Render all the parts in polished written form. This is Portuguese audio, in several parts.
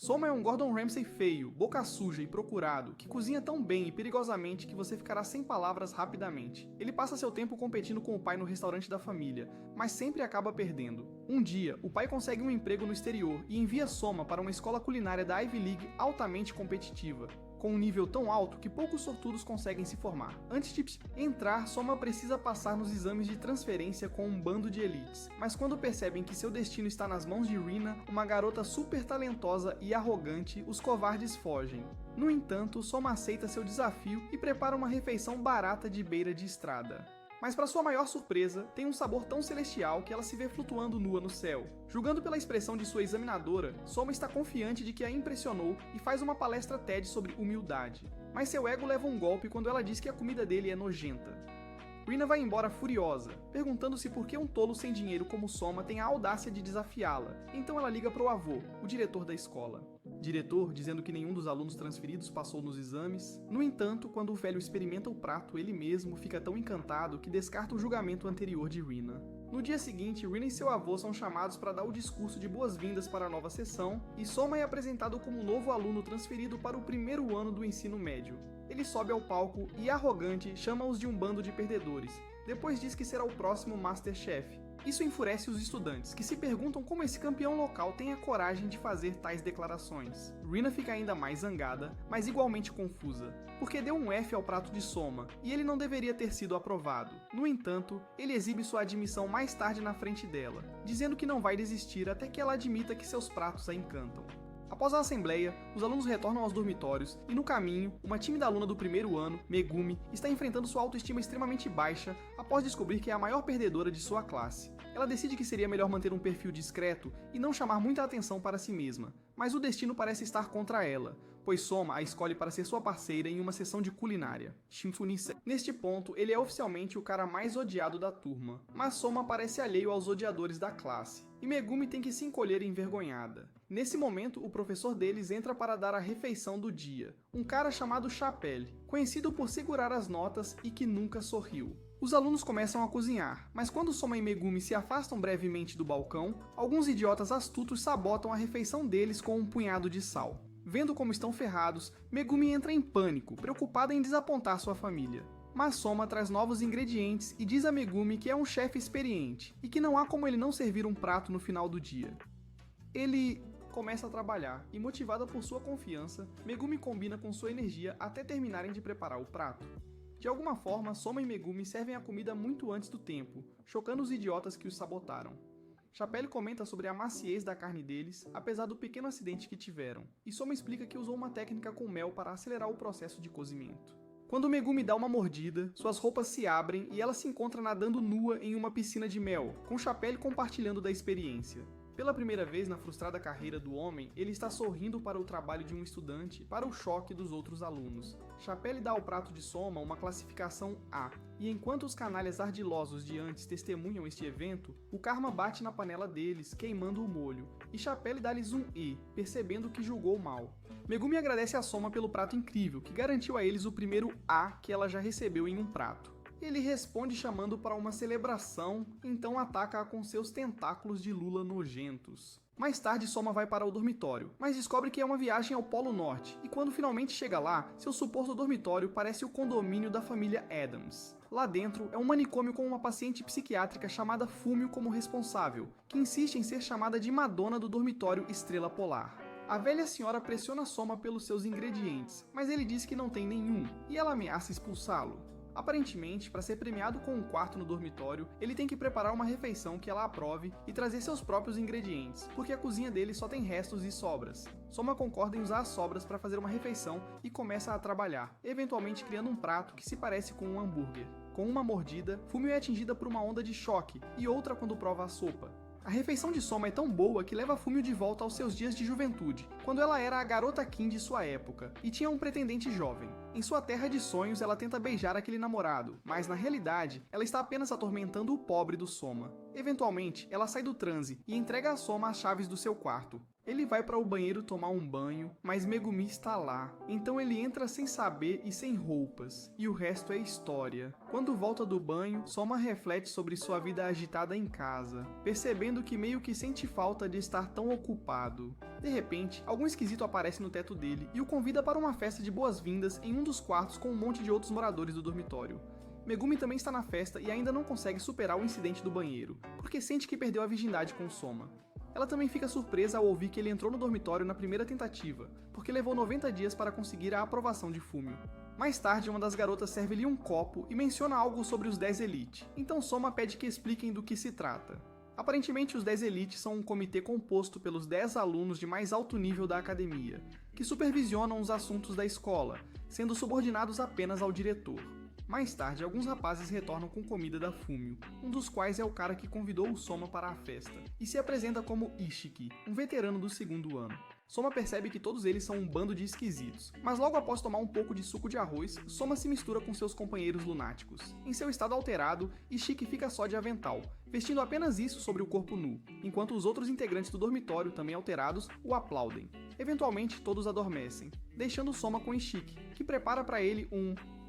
Soma é um Gordon Ramsay feio, boca suja e procurado, que cozinha tão bem e perigosamente que você ficará sem palavras rapidamente. Ele passa seu tempo competindo com o pai no restaurante da família, mas sempre acaba perdendo. Um dia, o pai consegue um emprego no exterior e envia Soma para uma escola culinária da Ivy League altamente competitiva, com um nível tão alto que poucos sortudos conseguem se formar. Antes de entrar, Soma precisa passar nos exames de transferência com um bando de elites, mas quando percebem que seu destino está nas mãos de Rina, uma garota super talentosa e arrogante, os covardes fogem. No entanto, Soma aceita seu desafio e prepara uma refeição barata de beira de estrada. Mas para sua maior surpresa, tem um sabor tão celestial que ela se vê flutuando nua no céu. Julgando pela expressão de sua examinadora, Soma está confiante de que a impressionou e faz uma palestra TED sobre humildade. Mas seu ego leva um golpe quando ela diz que a comida dele é nojenta. Rina vai embora furiosa, perguntando-se por que um tolo sem dinheiro como Soma tem a audácia de desafiá-la. Então ela liga para o avô, o diretor da escola. Diretor dizendo que nenhum dos alunos transferidos passou nos exames. No entanto, quando o velho experimenta o prato, ele mesmo fica tão encantado que descarta o julgamento anterior de Rina. No dia seguinte, Rina e seu avô são chamados para dar o discurso de boas-vindas para a nova sessão, e Soma é apresentado como novo aluno transferido para o primeiro ano do ensino médio. Ele sobe ao palco e, arrogante, chama-os de um bando de perdedores. Depois diz que será o próximo Masterchef. Isso enfurece os estudantes, que se perguntam como esse campeão local tem a coragem de fazer tais declarações. Rina fica ainda mais zangada, mas igualmente confusa, porque deu um F ao prato de Soma, e ele não deveria ter sido aprovado. No entanto, ele exibe sua admissão mais tarde na frente dela, dizendo que não vai desistir até que ela admita que seus pratos a encantam. Após a assembleia, os alunos retornam aos dormitórios e, no caminho, uma tímida aluna do primeiro ano, Megumi, está enfrentando sua autoestima extremamente baixa após descobrir que é a maior perdedora de sua classe. Ela decide que seria melhor manter um perfil discreto e não chamar muita atenção para si mesma, mas o destino parece estar contra ela, pois Soma a escolhe para ser sua parceira em uma sessão de culinária, Shinfunise. Neste ponto, ele é oficialmente o cara mais odiado da turma, mas Soma parece alheio aos odiadores da classe, e Megumi tem que se encolher envergonhada. Nesse momento, o professor deles entra para dar a refeição do dia, um cara chamado Chapelle, conhecido por segurar as notas e que nunca sorriu. Os alunos começam a cozinhar, mas quando Soma e Megumi se afastam brevemente do balcão, alguns idiotas astutos sabotam a refeição deles com um punhado de sal. Vendo como estão ferrados, Megumi entra em pânico, preocupada em desapontar sua família. Mas Soma traz novos ingredientes e diz a Megumi que é um chefe experiente, e que não há como ele não servir um prato no final do dia. Ele começa a trabalhar, e motivada por sua confiança, Megumi combina com sua energia até terminarem de preparar o prato. De alguma forma, Soma e Megumi servem a comida muito antes do tempo, chocando os idiotas que os sabotaram. Chapelle comenta sobre a maciez da carne deles, apesar do pequeno acidente que tiveram, e Soma explica que usou uma técnica com mel para acelerar o processo de cozimento. Quando Megumi dá uma mordida, suas roupas se abrem e ela se encontra nadando nua em uma piscina de mel, com Chapelle compartilhando da experiência. Pela primeira vez na frustrada carreira do homem, ele está sorrindo para o trabalho de um estudante, para o choque dos outros alunos. Chapelle dá ao prato de Soma uma classificação A, e enquanto os canalhas ardilosos de antes testemunham este evento, o karma bate na panela deles, queimando o molho, e Chapelle dá-lhes um E, percebendo que julgou mal. Megumi agradece a Soma pelo prato incrível, que garantiu a eles o primeiro A que ela já recebeu em um prato. Ele responde chamando para uma celebração, então ataca-a com seus tentáculos de lula nojentos. Mais tarde, Soma vai para o dormitório, mas descobre que é uma viagem ao Polo Norte, e quando finalmente chega lá, seu suposto dormitório parece o condomínio da família Adams. Lá dentro, é um manicômio com uma paciente psiquiátrica chamada Fúmio como responsável, que insiste em ser chamada de Madonna do dormitório Estrela Polar. A velha senhora pressiona Soma pelos seus ingredientes, mas ele diz que não tem nenhum, e ela ameaça expulsá-lo. Aparentemente, para ser premiado com um quarto no dormitório, ele tem que preparar uma refeição que ela aprove e trazer seus próprios ingredientes, porque a cozinha dele só tem restos e sobras. Soma concorda em usar as sobras para fazer uma refeição e começa a trabalhar, eventualmente criando um prato que se parece com um hambúrguer. Com uma mordida, Fumio é atingida por uma onda de choque e outra quando prova a sopa. A refeição de Soma é tão boa que leva Fumio de volta aos seus dias de juventude, quando ela era a garota Kim de sua época, e tinha um pretendente jovem. Em sua terra de sonhos, ela tenta beijar aquele namorado, mas na realidade, ela está apenas atormentando o pobre do Soma. Eventualmente, ela sai do transe e entrega a Soma as chaves do seu quarto. Ele vai para o banheiro tomar um banho, mas Megumi está lá, então ele entra sem saber e sem roupas, e o resto é história. Quando volta do banho, Soma reflete sobre sua vida agitada em casa, percebendo que meio que sente falta de estar tão ocupado. De repente, algum esquisito aparece no teto dele e o convida para uma festa de boas-vindas em um dos quartos com um monte de outros moradores do dormitório. Megumi também está na festa e ainda não consegue superar o incidente do banheiro, porque sente que perdeu a virgindade com Soma. Ela também fica surpresa ao ouvir que ele entrou no dormitório na primeira tentativa, porque levou 90 dias para conseguir a aprovação de Fumio. Mais tarde, uma das garotas serve-lhe um copo e menciona algo sobre os 10 Elite, então Soma pede que expliquem do que se trata. Aparentemente, os 10 Elite são um comitê composto pelos 10 alunos de mais alto nível da academia, que supervisionam os assuntos da escola, sendo subordinados apenas ao diretor. Mais tarde, alguns rapazes retornam com comida da Fumio, um dos quais é o cara que convidou o Soma para a festa, e se apresenta como Ishiki, um veterano do segundo ano. Soma percebe que todos eles são um bando de esquisitos, mas logo após tomar um pouco de suco de arroz, Soma se mistura com seus companheiros lunáticos. Em seu estado alterado, Ishiki fica só de avental, vestindo apenas isso sobre o corpo nu, enquanto os outros integrantes do dormitório, também alterados, o aplaudem. Eventualmente, todos adormecem, deixando Soma com Ishiki, que prepara para ele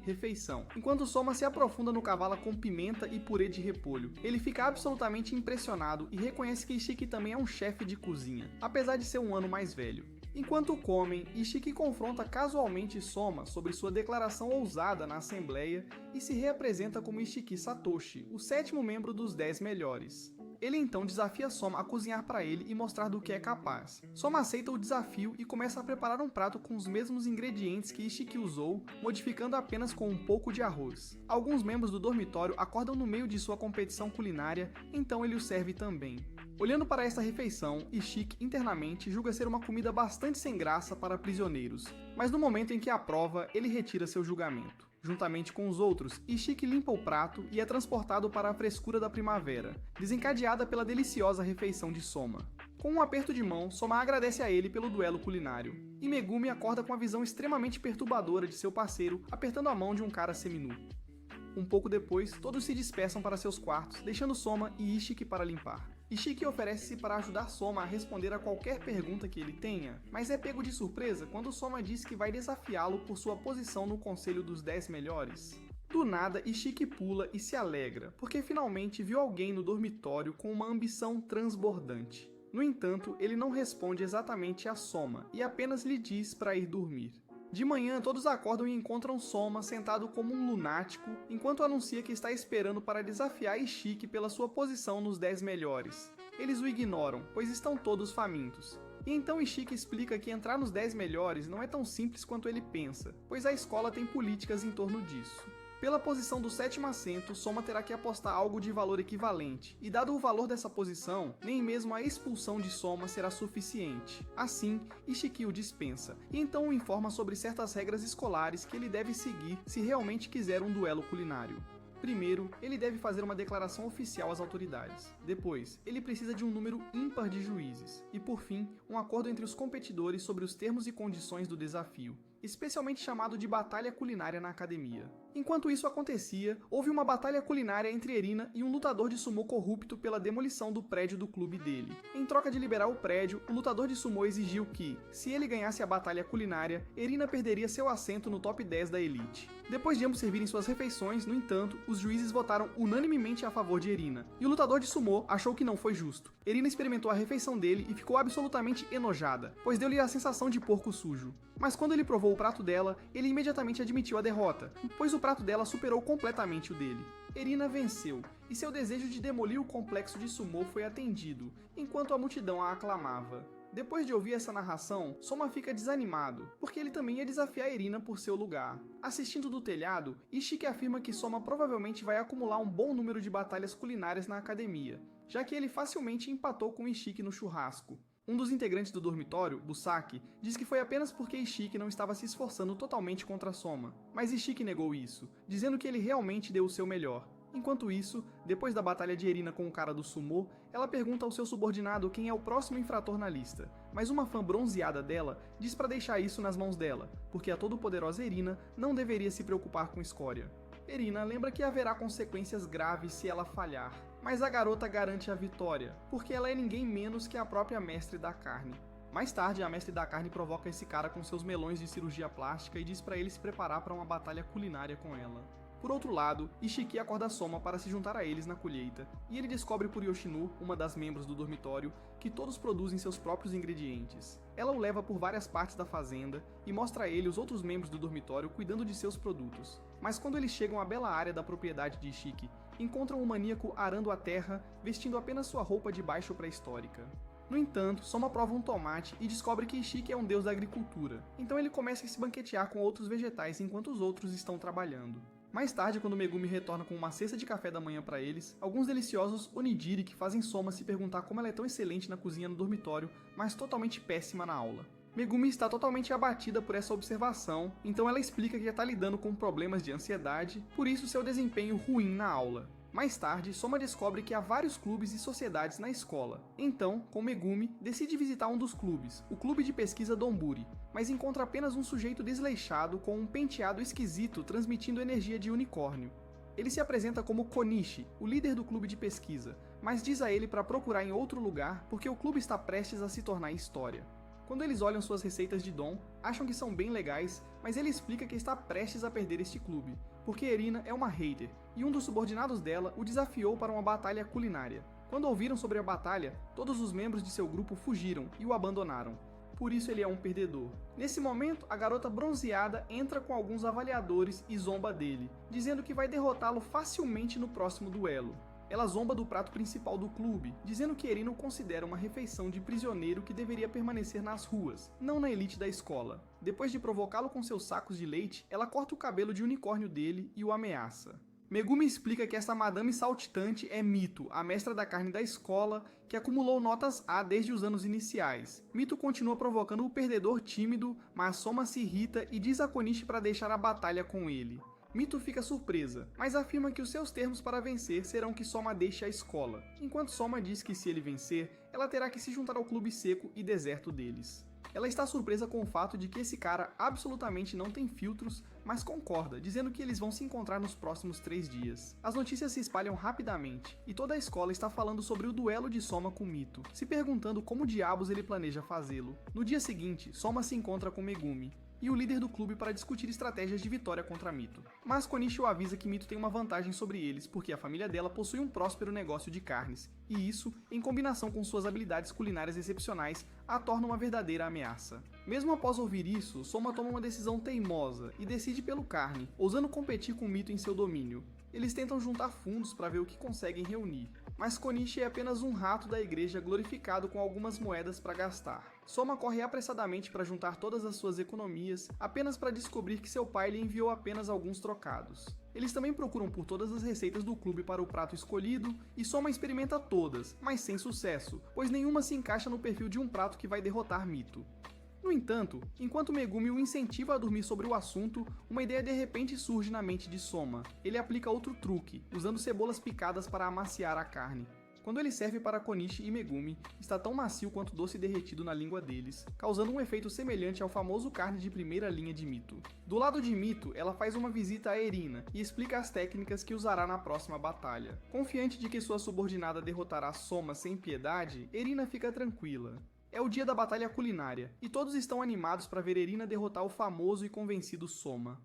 refeição. Enquanto Soma se aprofunda no cavala com pimenta e purê de repolho, ele fica absolutamente impressionado e reconhece que Ishiki também é um chefe de cozinha, apesar de ser um ano mais velho. Enquanto comem, Ishiki confronta casualmente Soma sobre sua declaração ousada na assembleia e se reapresenta como Ishiki Satoshi, o 7º membro dos 10 melhores. Ele então desafia Soma a cozinhar para ele e mostrar do que é capaz. Soma aceita o desafio e começa a preparar um prato com os mesmos ingredientes que Ishiki usou, modificando apenas com um pouco de arroz. Alguns membros do dormitório acordam no meio de sua competição culinária, então ele o serve também. Olhando para esta refeição, Ishiki internamente julga ser uma comida bastante sem graça para prisioneiros, mas no momento em que a prova, ele retira seu julgamento. Juntamente com os outros, Ishiki limpa o prato e é transportado para a frescura da primavera, desencadeada pela deliciosa refeição de Soma. Com um aperto de mão, Soma agradece a ele pelo duelo culinário, e Megumi acorda com a visão extremamente perturbadora de seu parceiro apertando a mão de um cara seminu. Um pouco depois, todos se dispersam para seus quartos, deixando Soma e Ishiki para limpar. Ishiki oferece-se para ajudar Soma a responder a qualquer pergunta que ele tenha, mas é pego de surpresa quando Soma diz que vai desafiá-lo por sua posição no conselho dos 10 melhores. Do nada, Ishiki pula e se alegra, porque finalmente viu alguém no dormitório com uma ambição transbordante. No entanto, ele não responde exatamente a Soma e apenas lhe diz para ir dormir. De manhã, todos acordam e encontram Soma sentado como um lunático, enquanto anuncia que está esperando para desafiar Ishiki pela sua posição nos 10 melhores. Eles o ignoram, pois estão todos famintos. E então Ishiki explica que entrar nos 10 melhores não é tão simples quanto ele pensa, pois a escola tem políticas em torno disso. Pela posição do 7º assento, Soma terá que apostar algo de valor equivalente, e dado o valor dessa posição, nem mesmo a expulsão de Soma será suficiente. Assim, Ishiki o dispensa, e então o informa sobre certas regras escolares que ele deve seguir se realmente quiser um duelo culinário. Primeiro, ele deve fazer uma declaração oficial às autoridades. Depois, ele precisa de um número ímpar de juízes. E por fim, um acordo entre os competidores sobre os termos e condições do desafio, especialmente chamado de Batalha Culinária na Academia. Enquanto isso acontecia, houve uma batalha culinária entre Erina e um lutador de sumô corrupto pela demolição do prédio do clube dele. Em troca de liberar o prédio, o lutador de sumô exigiu que, se ele ganhasse a batalha culinária, Erina perderia seu assento no top 10 da elite. Depois de ambos servirem suas refeições, no entanto, os juízes votaram unanimemente a favor de Erina, e o lutador de sumô achou que não foi justo. Erina experimentou a refeição dele e ficou absolutamente enojada, pois deu-lhe a sensação de porco sujo. Mas quando ele provou o prato dela, ele imediatamente admitiu a derrota, pois o prato dela superou completamente o dele. Erina venceu, e seu desejo de demolir o complexo de sumô foi atendido, enquanto a multidão a aclamava. Depois de ouvir essa narração, Soma fica desanimado, porque ele também ia desafiar Erina por seu lugar. Assistindo do telhado, Ishiki afirma que Soma provavelmente vai acumular um bom número de batalhas culinárias na academia, já que ele facilmente empatou com Ishiki no churrasco. Um dos integrantes do dormitório, Busaki, diz que foi apenas porque Ishiki não estava se esforçando totalmente contra Soma, mas Ishiki negou isso, dizendo que ele realmente deu o seu melhor. Enquanto isso, depois da batalha de Erina com o cara do sumô, ela pergunta ao seu subordinado quem é o próximo infrator na lista, mas uma fã bronzeada dela diz para deixar isso nas mãos dela, porque a todo-poderosa Erina não deveria se preocupar com escória. Erina lembra que haverá consequências graves se ela falhar, mas a garota garante a vitória, porque ela é ninguém menos que a própria mestre da carne. Mais tarde, a mestre da carne provoca esse cara com seus melões de cirurgia plástica e diz pra ele se preparar para uma batalha culinária com ela. Por outro lado, Ishiki acorda Soma para se juntar a eles na colheita, e ele descobre por Yoshino, uma das membros do dormitório, que todos produzem seus próprios ingredientes. Ela o leva por várias partes da fazenda e mostra a ele os outros membros do dormitório cuidando de seus produtos. Mas quando eles chegam à bela área da propriedade de Ishiki, encontram um maníaco arando a terra, vestindo apenas sua roupa de baixo pré-histórica. No entanto, Soma prova um tomate e descobre que Ishiki é um deus da agricultura, então ele começa a se banquetear com outros vegetais enquanto os outros estão trabalhando. Mais tarde, quando Megumi retorna com uma cesta de café da manhã para eles, alguns deliciosos onigiri que fazem Soma se perguntar como ela é tão excelente na cozinha no dormitório, mas totalmente péssima na aula. Megumi está totalmente abatida por essa observação, então ela explica que já está lidando com problemas de ansiedade, por isso seu desempenho ruim na aula. Mais tarde, Soma descobre que há vários clubes e sociedades na escola. Então, com Megumi, decide visitar um dos clubes, o Clube de Pesquisa Donburi, mas encontra apenas um sujeito desleixado com um penteado esquisito transmitindo energia de unicórnio. Ele se apresenta como Konishi, o líder do clube de pesquisa, mas diz a ele para procurar em outro lugar porque o clube está prestes a se tornar história. Quando eles olham suas receitas de dom, acham que são bem legais, mas ele explica que está prestes a perder este clube, porque Erina é uma hater, e um dos subordinados dela o desafiou para uma batalha culinária. Quando ouviram sobre a batalha, todos os membros de seu grupo fugiram e o abandonaram. Por isso ele é um perdedor. Nesse momento, a garota bronzeada entra com alguns avaliadores e zomba dele, dizendo que vai derrotá-lo facilmente no próximo duelo. Ela zomba do prato principal do clube, dizendo que Erina o considera uma refeição de prisioneiro que deveria permanecer nas ruas, não na elite da escola. Depois de provocá-lo com seus sacos de leite, ela corta o cabelo de unicórnio dele e o ameaça. Megumi explica que essa madame saltitante é Mito, a mestra da carne da escola, que acumulou notas A desde os anos iniciais. Mito continua provocando o perdedor tímido, mas Soma se irrita e diz a Konishi para deixar a batalha com ele. Mito fica surpresa, mas afirma que os seus termos para vencer serão que Soma deixe a escola, enquanto Soma diz que se ele vencer, ela terá que se juntar ao clube seco e deserto deles. Ela está surpresa com o fato de que esse cara absolutamente não tem filtros, mas concorda, dizendo que eles vão se encontrar nos próximos 3 dias. As notícias se espalham rapidamente, e toda a escola está falando sobre o duelo de Soma com Mito, se perguntando como diabos ele planeja fazê-lo. No dia seguinte, Soma se encontra com Megumi e o líder do clube para discutir estratégias de vitória contra Mito. Mas Konishi o avisa que Mito tem uma vantagem sobre eles, porque a família dela possui um próspero negócio de carnes, e isso, em combinação com suas habilidades culinárias excepcionais, a torna uma verdadeira ameaça. Mesmo após ouvir isso, Soma toma uma decisão teimosa e decide pelo carne, ousando competir com Mito em seu domínio. Eles tentam juntar fundos para ver o que conseguem reunir, mas Konishi é apenas um rato da igreja glorificado com algumas moedas para gastar. Soma corre apressadamente para juntar todas as suas economias, apenas para descobrir que seu pai lhe enviou apenas alguns trocados. Eles também procuram por todas as receitas do clube para o prato escolhido, e Soma experimenta todas, mas sem sucesso, pois nenhuma se encaixa no perfil de um prato que vai derrotar Mito. No entanto, enquanto Megumi o incentiva a dormir sobre o assunto, uma ideia de repente surge na mente de Soma. Ele aplica outro truque, usando cebolas picadas para amaciar a carne. Quando ele serve para Konishi e Megumi, está tão macio quanto doce derretido na língua deles, causando um efeito semelhante ao famoso carne de primeira linha de Mito. Do lado de Mito, ela faz uma visita a Erina e explica as técnicas que usará na próxima batalha. Confiante de que sua subordinada derrotará Soma sem piedade, Erina fica tranquila. É o dia da batalha culinária, e todos estão animados para ver Erina derrotar o famoso e convencido Soma.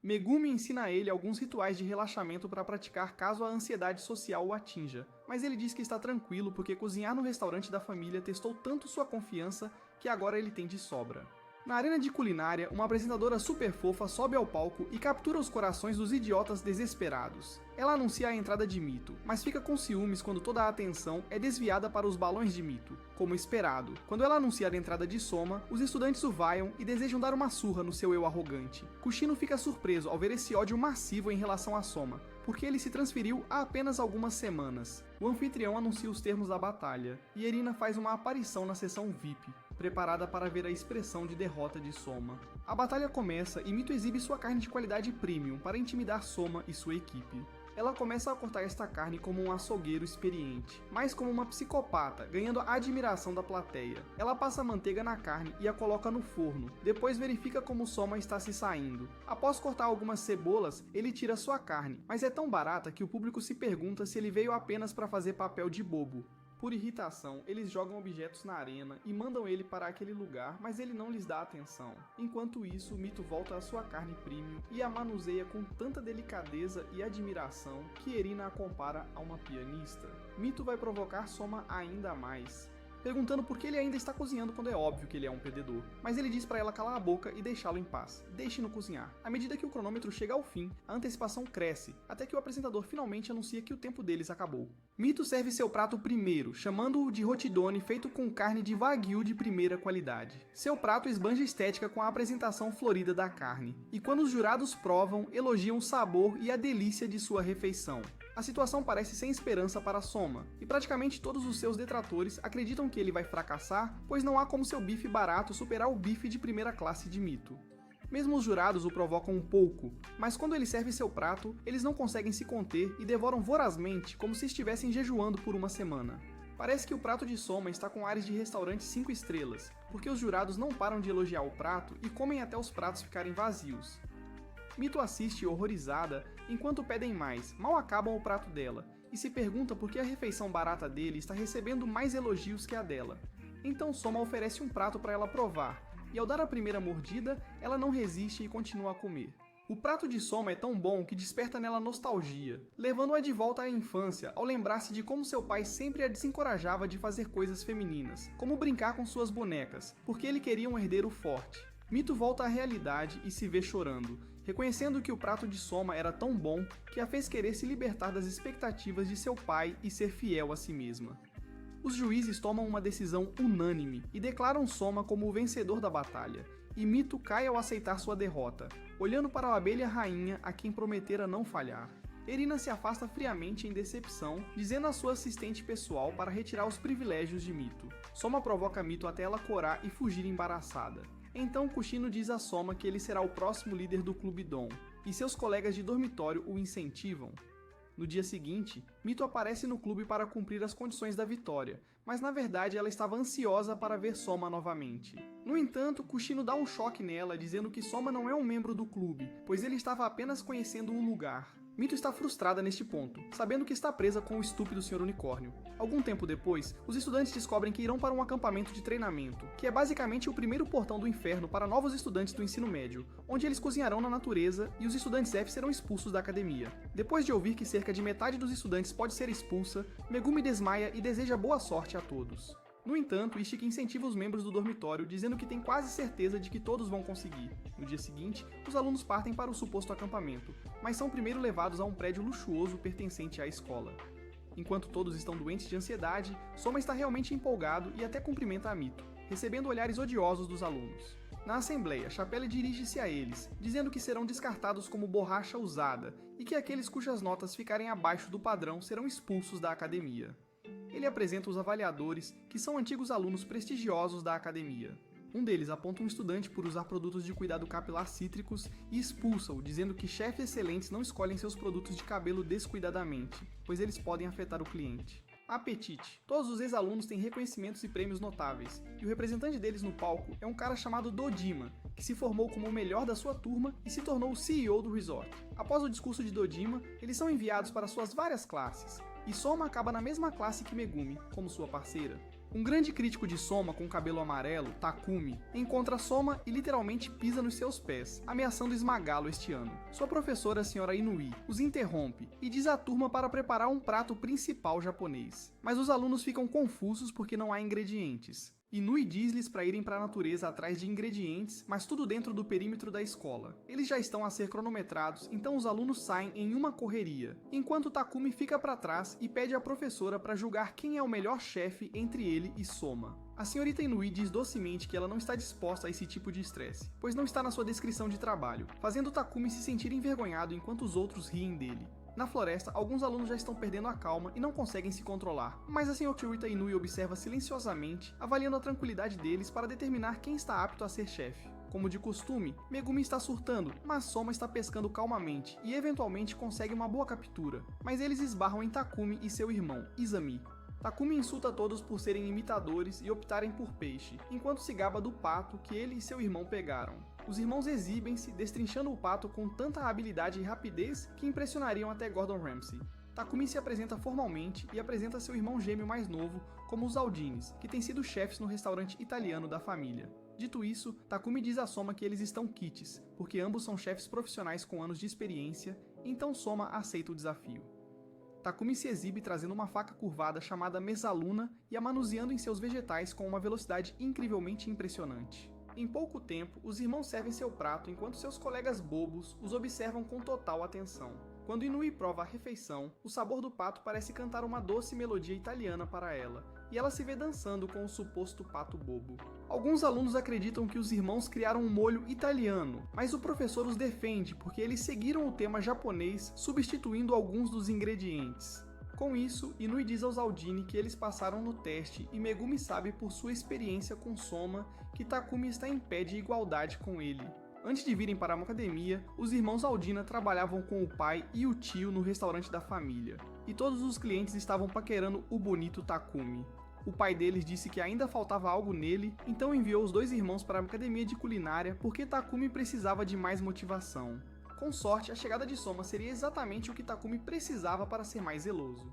Megumi ensina a ele alguns rituais de relaxamento para praticar caso a ansiedade social o atinja, mas ele diz que está tranquilo porque cozinhar no restaurante da família testou tanto sua confiança que agora ele tem de sobra. Na arena de culinária, uma apresentadora super fofa sobe ao palco e captura os corações dos idiotas desesperados. Ela anuncia a entrada de Mito, mas fica com ciúmes quando toda a atenção é desviada para os balões de Mito, como esperado. Quando ela anuncia a entrada de Soma, os estudantes o vaiam e desejam dar uma surra no seu eu arrogante. Kushino fica surpreso ao ver esse ódio massivo em relação a Soma, porque ele se transferiu há apenas algumas semanas. O anfitrião anuncia os termos da batalha, e Erina faz uma aparição na sessão VIP, preparada para ver a expressão de derrota de Soma. A batalha começa e Mito exibe sua carne de qualidade premium para intimidar Soma e sua equipe. ela começa a cortar esta carne como um açougueiro experiente, mas como uma psicopata, ganhando a admiração da plateia. Ela passa manteiga na carne e a coloca no forno, depois verifica como Soma está se saindo. Após cortar algumas cebolas, ele tira sua carne, mas é tão barata que o público se pergunta se ele veio apenas para fazer papel de bobo. Por irritação, eles jogam objetos na arena e mandam ele para aquele lugar, mas ele não lhes dá atenção. Enquanto isso, Mito volta à sua carne premium e a manuseia com tanta delicadeza e admiração que Erina a compara a uma pianista. Mito vai provocar Soma ainda mais, perguntando por que ele ainda está cozinhando quando é óbvio que ele é um perdedor. Mas ele diz para ela calar a boca e deixá-lo em paz. Deixe-no cozinhar. À medida que o cronômetro chega ao fim, a antecipação cresce, até que o apresentador finalmente anuncia que o tempo deles acabou. Mito serve seu prato primeiro, chamando-o de rotidone feito com carne de wagyu de primeira qualidade. Seu prato esbanja estética com a apresentação florida da carne, e quando os jurados provam, elogiam o sabor e a delícia de sua refeição. A situação parece sem esperança para Soma, e praticamente todos os seus detratores acreditam que ele vai fracassar, pois não há como seu bife barato superar o bife de primeira classe de Mito. Mesmo os jurados o provocam um pouco, mas quando ele serve seu prato, eles não conseguem se conter e devoram vorazmente como se estivessem jejuando por uma semana. Parece que o prato de Soma está com ares de restaurante 5 estrelas, porque os jurados não param de elogiar o prato e comem até os pratos ficarem vazios. Mito assiste horrorizada enquanto pedem mais, mal acabam o prato dela, e se pergunta por que a refeição barata dele está recebendo mais elogios que a dela. Então Soma oferece um prato para ela provar, e ao dar a primeira mordida, ela não resiste e continua a comer. O prato de Soma é tão bom que desperta nela nostalgia, levando-a de volta à infância ao lembrar-se de como seu pai sempre a desencorajava de fazer coisas femininas, como brincar com suas bonecas, porque ele queria um herdeiro forte. Mito volta à realidade e se vê chorando, reconhecendo que o prato de Soma era tão bom que a fez querer se libertar das expectativas de seu pai e ser fiel a si mesma. Os juízes tomam uma decisão unânime e declaram Soma como o vencedor da batalha, e Mito cai ao aceitar sua derrota, olhando para a abelha rainha a quem prometera não falhar. Erina se afasta friamente em decepção, dizendo à sua assistente pessoal para retirar os privilégios de Mito. Soma provoca Mito até ela corar e fugir embaraçada. Então Kushino diz a Soma que ele será o próximo líder do Clube Dom, e seus colegas de dormitório o incentivam. No dia seguinte, Mito aparece no clube para cumprir as condições da vitória, mas na verdade ela estava ansiosa para ver Soma novamente. No entanto, Kushino dá um choque nela, dizendo que Soma não é um membro do clube, pois ele estava apenas conhecendo o lugar. Mito está frustrada neste ponto, sabendo que está presa com o estúpido Sr. Unicórnio. Algum tempo depois, os estudantes descobrem que irão para um acampamento de treinamento, que é basicamente o primeiro portão do inferno para novos estudantes do ensino médio, onde eles cozinharão na natureza e os estudantes F serão expulsos da academia. Depois de ouvir que cerca de metade dos estudantes pode ser expulsa, Megumi desmaia e deseja boa sorte a todos. No entanto, Ishiki incentiva os membros do dormitório, dizendo que tem quase certeza de que todos vão conseguir. No dia seguinte, os alunos partem para o suposto acampamento, mas são primeiro levados a um prédio luxuoso pertencente à escola. Enquanto todos estão doentes de ansiedade, Soma está realmente empolgado e até cumprimenta a Mito, recebendo olhares odiosos dos alunos. Na assembleia, Chapelle dirige-se a eles, dizendo que serão descartados como borracha usada e que aqueles cujas notas ficarem abaixo do padrão serão expulsos da academia. Ele apresenta os avaliadores, que são antigos alunos prestigiosos da academia. Um deles aponta um estudante por usar produtos de cuidado capilar cítricos e expulsa-o, dizendo que chefes excelentes não escolhem seus produtos de cabelo descuidadamente, pois eles podem afetar o cliente. Apetite. Todos os ex-alunos têm reconhecimentos e prêmios notáveis, e o representante deles no palco é um cara chamado Dodima, que se formou como o melhor da sua turma e se tornou o CEO do resort. Após o discurso de Dodima, eles são enviados para suas várias classes, e Soma acaba na mesma classe que Megumi, como sua parceira. Um grande crítico de Soma com cabelo amarelo, Takumi, encontra Soma e literalmente pisa nos seus pés, ameaçando esmagá-lo este ano. Sua professora, a Sra. Inui, os interrompe e diz à turma para preparar um prato principal japonês. Mas os alunos ficam confusos porque não há ingredientes. Inui diz-lhes para irem para a natureza atrás de ingredientes, mas tudo dentro do perímetro da escola. Eles já estão a ser cronometrados, então os alunos saem em uma correria, enquanto Takumi fica para trás e pede à professora para julgar quem é o melhor chefe entre ele e Soma. A senhorita Inui diz docemente que ela não está disposta a esse tipo de estresse, pois não está na sua descrição de trabalho, fazendo Takumi se sentir envergonhado enquanto os outros riem dele. Na floresta, alguns alunos já estão perdendo a calma e não conseguem se controlar, mas a senhorita Inui observa silenciosamente, avaliando a tranquilidade deles para determinar quem está apto a ser chefe. Como de costume, Megumi está surtando, mas Soma está pescando calmamente e eventualmente consegue uma boa captura, mas eles esbarram em Takumi e seu irmão, Izami. Takumi insulta todos por serem imitadores e optarem por peixe, enquanto se gaba do pato que ele e seu irmão pegaram. Os irmãos exibem-se destrinchando o pato com tanta habilidade e rapidez que impressionariam até Gordon Ramsay. Takumi se apresenta formalmente e apresenta seu irmão gêmeo mais novo como os Aldines, que têm sido chefes no restaurante italiano da família. Dito isso, Takumi diz a Soma que eles estão quites, porque ambos são chefes profissionais com anos de experiência, então Soma aceita o desafio. Takumi se exibe trazendo uma faca curvada chamada Mesaluna e a manuseando em seus vegetais com uma velocidade incrivelmente impressionante. Em pouco tempo, os irmãos servem seu prato enquanto seus colegas bobos os observam com total atenção. Quando Inui prova a refeição, o sabor do pato parece cantar uma doce melodia italiana para ela, e ela se vê dançando com o suposto pato bobo. Alguns alunos acreditam que os irmãos criaram um molho italiano, mas o professor os defende porque eles seguiram o tema japonês substituindo alguns dos ingredientes. Com isso, Inui diz aos Aldini que eles passaram no teste e Megumi sabe por sua experiência com Soma que Takumi está em pé de igualdade com ele. Antes de virem para uma academia, os irmãos Aldina trabalhavam com o pai e o tio no restaurante da família, e todos os clientes estavam paquerando o bonito Takumi. O pai deles disse que ainda faltava algo nele, então enviou os dois irmãos para a academia de culinária porque Takumi precisava de mais motivação. Com sorte, a chegada de Soma seria exatamente o que Takumi precisava para ser mais zeloso.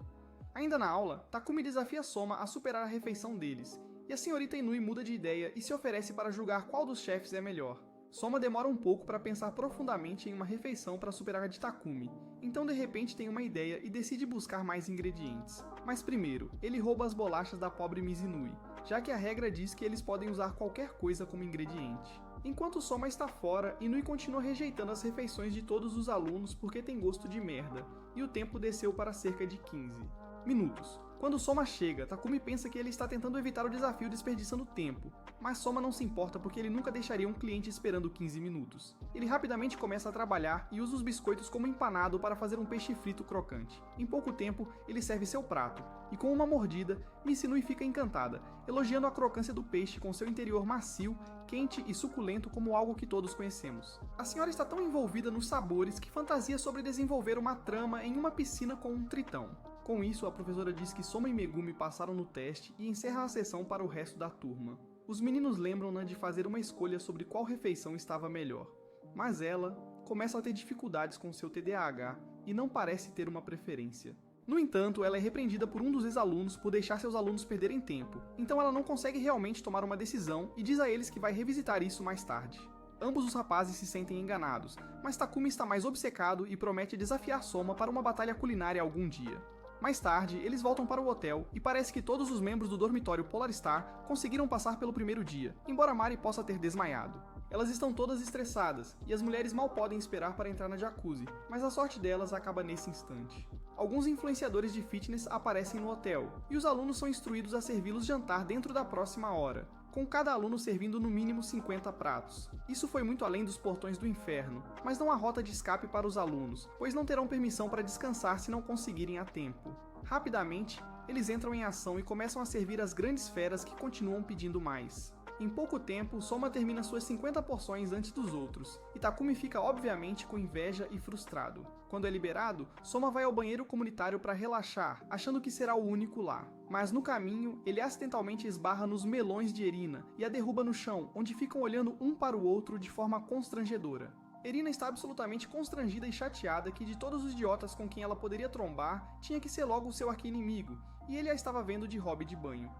Ainda na aula, Takumi desafia Soma a superar a refeição deles, e a senhorita Inui muda de ideia e se oferece para julgar qual dos chefes é melhor. Soma demora um pouco para pensar profundamente em uma refeição para superar a de Takumi, então de repente tem uma ideia e decide buscar mais ingredientes. Mas primeiro, ele rouba as bolachas da pobre Miss Inui, já que a regra diz que eles podem usar qualquer coisa como ingrediente. Enquanto Soma está fora, Inui continua rejeitando as refeições de todos os alunos porque tem gosto de merda, e o tempo desceu para cerca de 15 minutos. Quando Soma chega, Takumi pensa que ele está tentando evitar o desafio desperdiçando tempo, mas Soma não se importa porque ele nunca deixaria um cliente esperando 15 minutos. Ele rapidamente começa a trabalhar e usa os biscoitos como empanado para fazer um peixe frito crocante. Em pouco tempo, ele serve seu prato, e com uma mordida, Miss Inui fica encantada, elogiando a crocância do peixe com seu interior macio, quente e suculento como algo que todos conhecemos. A senhora está tão envolvida nos sabores que fantasia sobre desenvolver uma trama em uma piscina com um tritão. Com isso, a professora diz que Soma e Megumi passaram no teste e encerra a sessão para o resto da turma. Os meninos lembram-na de fazer uma escolha sobre qual refeição estava melhor, mas ela começa a ter dificuldades com seu TDAH e não parece ter uma preferência. No entanto, ela é repreendida por um dos ex-alunos por deixar seus alunos perderem tempo, então ela não consegue realmente tomar uma decisão e diz a eles que vai revisitar isso mais tarde. Ambos os rapazes se sentem enganados, mas Takumi está mais obcecado e promete desafiar Soma para uma batalha culinária algum dia. Mais tarde, eles voltam para o hotel e parece que todos os membros do dormitório Polar Star conseguiram passar pelo primeiro dia, embora Mari possa ter desmaiado. Elas estão todas estressadas, e as mulheres mal podem esperar para entrar na jacuzzi, mas a sorte delas acaba nesse instante. Alguns influenciadores de fitness aparecem no hotel, e os alunos são instruídos a servi-los jantar dentro da próxima hora, com cada aluno servindo no mínimo 50 pratos. Isso foi muito além dos portões do inferno, mas não há rota de escape para os alunos, pois não terão permissão para descansar se não conseguirem a tempo. Rapidamente, eles entram em ação e começam a servir as grandes feras que continuam pedindo mais. Em pouco tempo, Soma termina suas 50 porções antes dos outros, e Takumi fica obviamente com inveja e frustrado. Quando é liberado, Soma vai ao banheiro comunitário para relaxar, achando que será o único lá. Mas no caminho, ele acidentalmente esbarra nos melões de Erina e a derruba no chão, onde ficam olhando um para o outro de forma constrangedora. Erina está absolutamente constrangida e chateada que de todos os idiotas com quem ela poderia trombar, tinha que ser logo o seu arqui-inimigo, e ele a estava vendo de hobby de banho.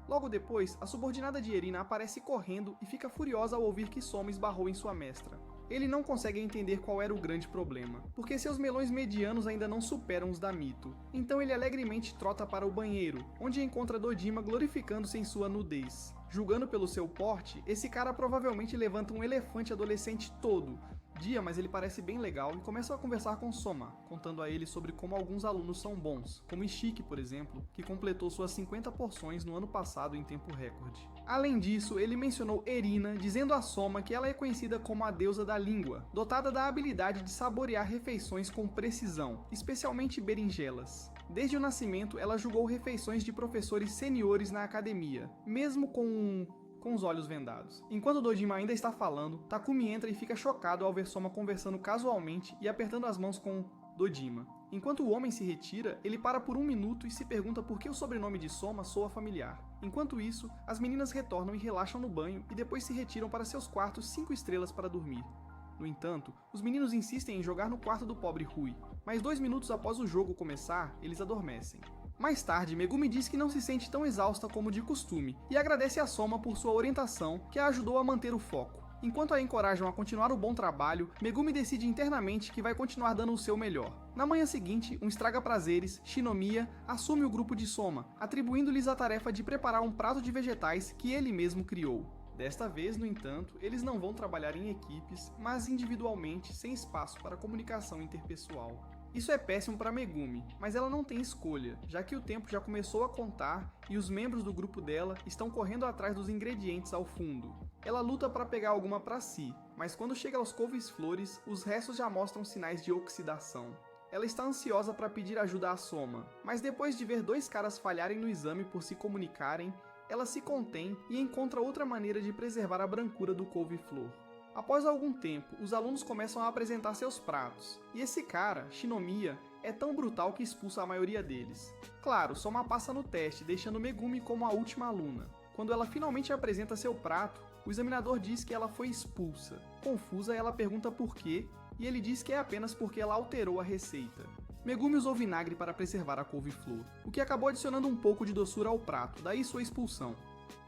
Logo depois, a subordinada de Erina aparece correndo e fica furiosa ao ouvir que Soma esbarrou em sua mestra. Ele não consegue entender qual era o grande problema, porque seus melões medianos ainda não superam os da Mito. Então ele alegremente trota para o banheiro, onde encontra Dojima glorificando-se em sua nudez. Julgando pelo seu porte, esse cara provavelmente levanta um elefante adolescente todo, mas ele parece bem legal e começa a conversar com Soma, contando a ele sobre como alguns alunos são bons, como Ishiki, por exemplo, que completou suas 50 porções no ano passado em tempo recorde. Além disso, ele mencionou Erina, dizendo a Soma que ela é conhecida como a deusa da língua, dotada da habilidade de saborear refeições com precisão, especialmente berinjelas. Desde o nascimento, ela julgou refeições de professores seniores na academia, mesmo com com os olhos vendados. Enquanto Dojima ainda está falando, Takumi entra e fica chocado ao ver Soma conversando casualmente e apertando as mãos com Dojima. Enquanto o homem se retira, ele para por um minuto e se pergunta por que o sobrenome de Soma soa familiar. Enquanto isso, as meninas retornam e relaxam no banho e depois se retiram para seus quartos 5 estrelas para dormir. No entanto, os meninos insistem em jogar no quarto do pobre Rui, mas 2 minutos após o jogo começar, eles adormecem. Mais tarde, Megumi diz que não se sente tão exausta como de costume e agradece a Soma por sua orientação, que a ajudou a manter o foco. Enquanto a encorajam a continuar o bom trabalho, Megumi decide internamente que vai continuar dando o seu melhor. Na manhã seguinte, um estraga-prazeres, Shinomiya, assume o grupo de Soma, atribuindo-lhes a tarefa de preparar um prato de vegetais que ele mesmo criou. Desta vez, no entanto, eles não vão trabalhar em equipes, mas individualmente, sem espaço para comunicação interpessoal. Isso é péssimo para Megumi, mas ela não tem escolha, já que o tempo já começou a contar e os membros do grupo dela estão correndo atrás dos ingredientes ao fundo. Ela luta para pegar alguma para si, mas quando chega aos couves-flores, os restos já mostram sinais de oxidação. Ela está ansiosa para pedir ajuda a Soma, mas depois de ver 2 caras falharem no exame por se comunicarem, ela se contém e encontra outra maneira de preservar a brancura do couve-flor. Após algum tempo, os alunos começam a apresentar seus pratos, e esse cara, Shinomiya, é tão brutal que expulsa a maioria deles. Claro, Soma passa no teste, deixando Megumi como a última aluna. Quando ela finalmente apresenta seu prato, o examinador diz que ela foi expulsa. Confusa, ela pergunta por quê, e ele diz que é apenas porque ela alterou a receita. Megumi usou vinagre para preservar a couve-flor, o que acabou adicionando um pouco de doçura ao prato, daí sua expulsão.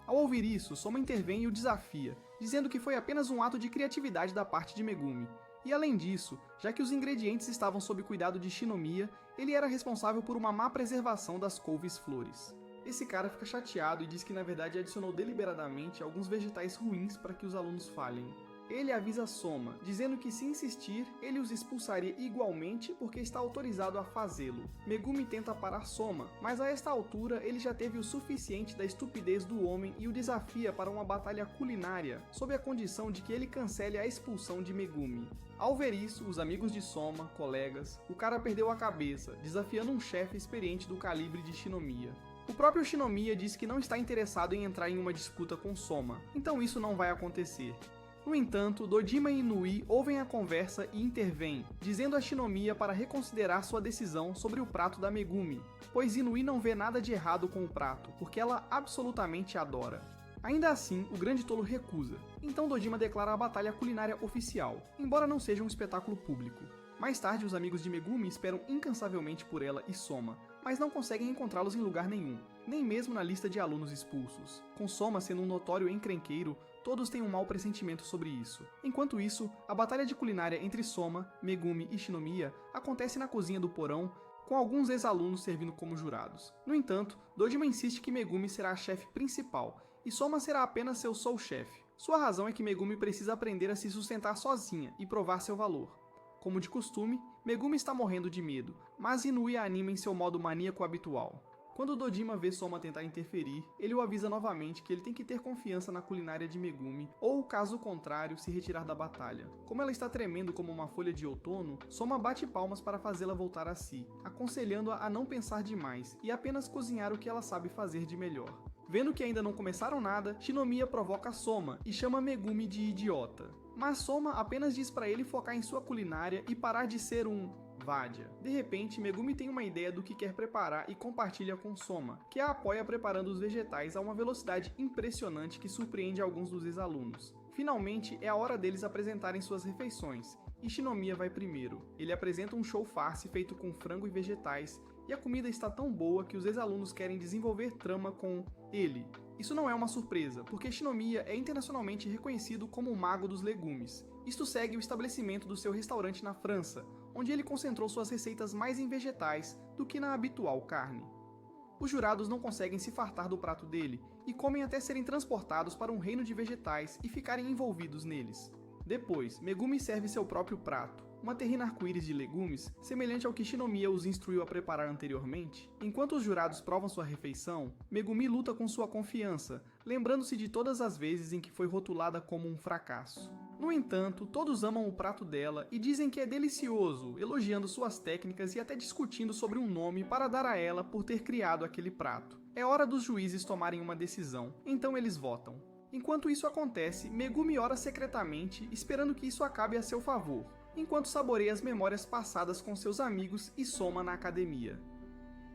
Ao ouvir isso, Soma intervém e o desafia, dizendo que foi apenas um ato de criatividade da parte de Megumi. E além disso, já que os ingredientes estavam sob cuidado de Shinomiya, ele era responsável por uma má preservação das couves-flores. Esse cara fica chateado e diz que na verdade adicionou deliberadamente alguns vegetais ruins para que os alunos falhem. Ele avisa Soma, dizendo que se insistir, ele os expulsaria igualmente porque está autorizado a fazê-lo. Megumi tenta parar Soma, mas a esta altura ele já teve o suficiente da estupidez do homem e o desafia para uma batalha culinária, sob a condição de que ele cancele a expulsão de Megumi. Ao ver isso, os amigos de Soma, colegas, o cara perdeu a cabeça, desafiando um chefe experiente do calibre de Shinomiya. O próprio Shinomiya diz que não está interessado em entrar em uma disputa com Soma, então isso não vai acontecer. No entanto, Dojima e Inui ouvem a conversa e intervêm, dizendo a Shinomiya para reconsiderar sua decisão sobre o prato da Megumi, pois Inui não vê nada de errado com o prato, porque ela absolutamente adora. Ainda assim, o grande tolo recusa, então Dojima declara a batalha culinária oficial, embora não seja um espetáculo público. Mais tarde, os amigos de Megumi esperam incansavelmente por ela e Soma, mas não conseguem encontrá-los em lugar nenhum, nem mesmo na lista de alunos expulsos. Com Soma sendo um notório encrenqueiro, todos têm um mau pressentimento sobre isso. Enquanto isso, a batalha de culinária entre Soma, Megumi e Shinomiya acontece na cozinha do porão, com alguns ex-alunos servindo como jurados. No entanto, Dojima insiste que Megumi será a chefe principal, e Soma será apenas seu sous-chefe. Sua razão é que Megumi precisa aprender a se sustentar sozinha e provar seu valor. Como de costume, Megumi está morrendo de medo, mas Inui a anima em seu modo maníaco habitual. Quando Dojima vê Soma tentar interferir, ele o avisa novamente que ele tem que ter confiança na culinária de Megumi, ou, caso contrário, se retirar da batalha. Como ela está tremendo como uma folha de outono, Soma bate palmas para fazê-la voltar a si, aconselhando-a a não pensar demais e apenas cozinhar o que ela sabe fazer de melhor. Vendo que ainda não começaram nada, Shinomiya provoca Soma e chama Megumi de idiota. Mas Soma apenas diz para ele focar em sua culinária e parar de ser um Vádia. De repente, Megumi tem uma ideia do que quer preparar e compartilha com Soma, que a apoia preparando os vegetais a uma velocidade impressionante que surpreende alguns dos ex-alunos. Finalmente, é a hora deles apresentarem suas refeições, e Shinomiya vai primeiro. Ele apresenta um show farce feito com frango e vegetais, e a comida está tão boa que os ex-alunos querem desenvolver trama com ele. Isso não é uma surpresa, porque Shinomiya é internacionalmente reconhecido como o mago dos legumes. Isto segue o estabelecimento do seu restaurante na França, onde ele concentrou suas receitas mais em vegetais do que na habitual carne. Os jurados não conseguem se fartar do prato dele e comem até serem transportados para um reino de vegetais e ficarem envolvidos neles. Depois, Megumi serve seu próprio prato, uma terrina arco-íris de legumes, semelhante ao que Shinomiya os instruiu a preparar anteriormente. Enquanto os jurados provam sua refeição, Megumi luta com sua confiança, lembrando-se de todas as vezes em que foi rotulada como um fracasso. No entanto, todos amam o prato dela e dizem que é delicioso, elogiando suas técnicas e até discutindo sobre um nome para dar a ela por ter criado aquele prato. É hora dos juízes tomarem uma decisão, então eles votam. Enquanto isso acontece, Megumi ora secretamente, esperando que isso acabe a seu favor, enquanto saboreia as memórias passadas com seus amigos e Soma na academia.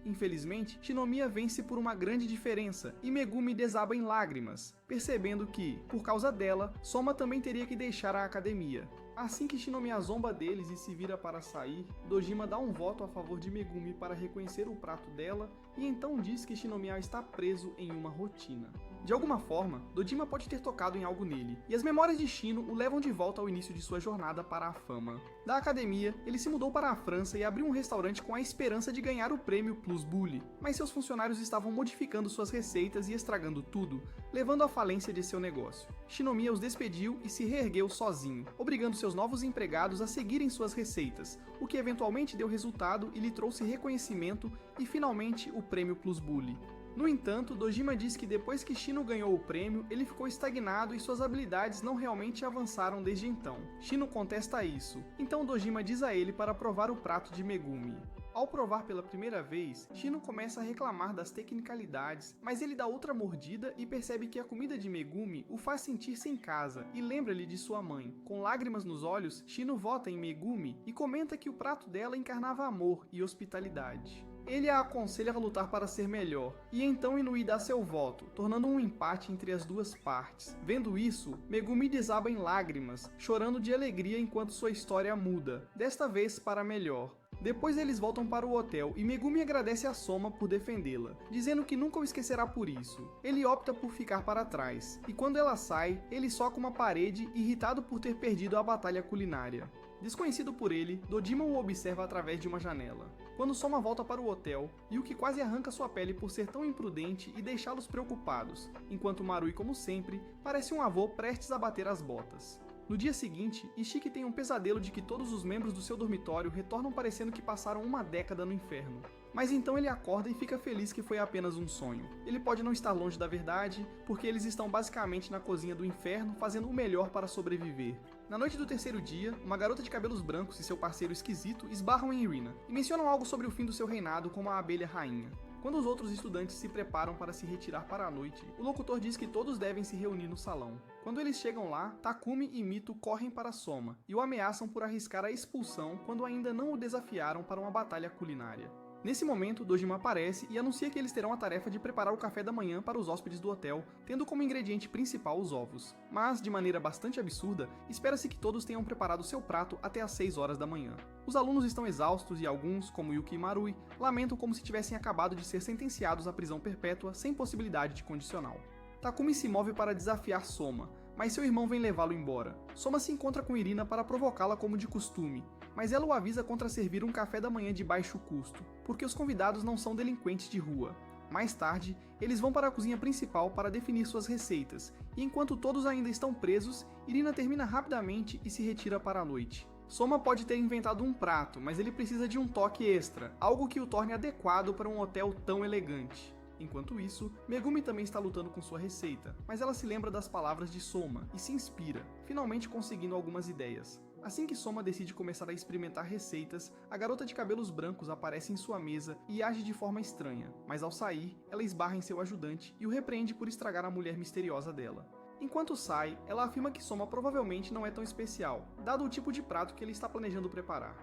Infelizmente, Shinomiya vence por uma grande diferença e Megumi desaba em lágrimas, percebendo que, por causa dela, Soma também teria que deixar a academia. Assim que Shinomiya zomba deles e se vira para sair, Dojima dá um voto a favor de Megumi para reconhecer o prato dela e então diz que Shinomiya está preso em uma rotina. De alguma forma, Dojima pode ter tocado em algo nele, e as memórias de Shino o levam de volta ao início de sua jornada para a fama. Da academia, ele se mudou para a França e abriu um restaurante com a esperança de ganhar o prêmio Plus Bully, mas seus funcionários estavam modificando suas receitas e estragando tudo, levando à falência de seu negócio. Shinomiya os despediu e se reergueu sozinho, obrigando seus novos empregados a seguirem suas receitas, o que eventualmente deu resultado e lhe trouxe reconhecimento e finalmente o prêmio Plus Bully. No entanto, Dojima diz que depois que Shino ganhou o prêmio, ele ficou estagnado e suas habilidades não realmente avançaram desde então. Shino contesta isso, então Dojima diz a ele para provar o prato de Megumi. Ao provar pela primeira vez, Shino começa a reclamar das tecnicalidades, mas ele dá outra mordida e percebe que a comida de Megumi o faz sentir-se em casa e lembra-lhe de sua mãe. Com lágrimas nos olhos, Shino vota em Megumi e comenta que o prato dela encarnava amor e hospitalidade. Ele a aconselha a lutar para ser melhor, e então Inui dá seu voto, tornando um empate entre as duas partes. Vendo isso, Megumi desaba em lágrimas, chorando de alegria enquanto sua história muda, desta vez para melhor. Depois eles voltam para o hotel e Megumi agradece a Soma por defendê-la, dizendo que nunca o esquecerá por isso. Ele opta por ficar para trás, e quando ela sai, ele soca uma parede, irritado por ter perdido a batalha culinária. Desconhecido por ele, Dojima o observa através de uma janela. Quando Soma volta para o hotel, Yuki quase arranca sua pele por ser tão imprudente e deixá-los preocupados, enquanto Marui, como sempre, parece um avô prestes a bater as botas. No dia seguinte, Ishiki tem um pesadelo de que todos os membros do seu dormitório retornam parecendo que passaram uma década no inferno. Mas então ele acorda e fica feliz que foi apenas um sonho. Ele pode não estar longe da verdade, porque eles estão basicamente na cozinha do inferno fazendo o melhor para sobreviver. Na noite do terceiro dia, uma garota de cabelos brancos e seu parceiro esquisito esbarram em Irina, e mencionam algo sobre o fim do seu reinado como a abelha rainha. Quando os outros estudantes se preparam para se retirar para a noite, o locutor diz que todos devem se reunir no salão. Quando eles chegam lá, Takumi e Mito correm para Soma, e o ameaçam por arriscar a expulsão quando ainda não o desafiaram para uma batalha culinária. Nesse momento, Dojima aparece e anuncia que eles terão a tarefa de preparar o café da manhã para os hóspedes do hotel, tendo como ingrediente principal os ovos. Mas, de maneira bastante absurda, espera-se que todos tenham preparado seu prato até às 6 horas da manhã. Os alunos estão exaustos e alguns, como Yuki e Marui, lamentam como se tivessem acabado de ser sentenciados à prisão perpétua sem possibilidade de condicional. Takumi se move para desafiar Soma, mas seu irmão vem levá-lo embora. Soma se encontra com Irina para provocá-la como de costume, mas ela o avisa contra servir um café da manhã de baixo custo, porque os convidados não são delinquentes de rua. Mais tarde, eles vão para a cozinha principal para definir suas receitas, e enquanto todos ainda estão presos, Irina termina rapidamente e se retira para a noite. Soma pode ter inventado um prato, mas ele precisa de um toque extra, algo que o torne adequado para um hotel tão elegante. Enquanto isso, Megumi também está lutando com sua receita, mas ela se lembra das palavras de Soma e se inspira, finalmente conseguindo algumas ideias. Assim que Soma decide começar a experimentar receitas, a garota de cabelos brancos aparece em sua mesa e age de forma estranha, mas ao sair, ela esbarra em seu ajudante e o repreende por estragar a mulher misteriosa dela. Enquanto sai, ela afirma que Soma provavelmente não é tão especial, dado o tipo de prato que ele está planejando preparar.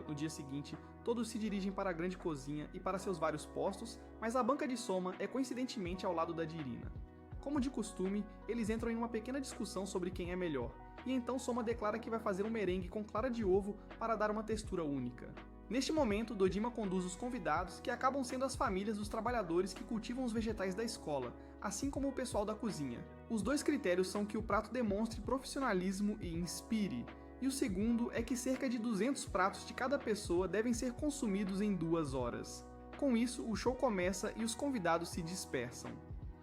No dia seguinte, todos se dirigem para a grande cozinha e para seus vários postos, mas a banca de Soma é coincidentemente ao lado da de Irina. Como de costume, eles entram em uma pequena discussão sobre quem é melhor, e então Soma declara que vai fazer um merengue com clara de ovo para dar uma textura única. Neste momento, Dojima conduz os convidados, que acabam sendo as famílias dos trabalhadores que cultivam os vegetais da escola, assim como o pessoal da cozinha. Os dois critérios são que o prato demonstre profissionalismo e inspire, e o segundo é que cerca de 200 pratos de cada pessoa devem ser consumidos em 2 horas. Com isso, o show começa e os convidados se dispersam.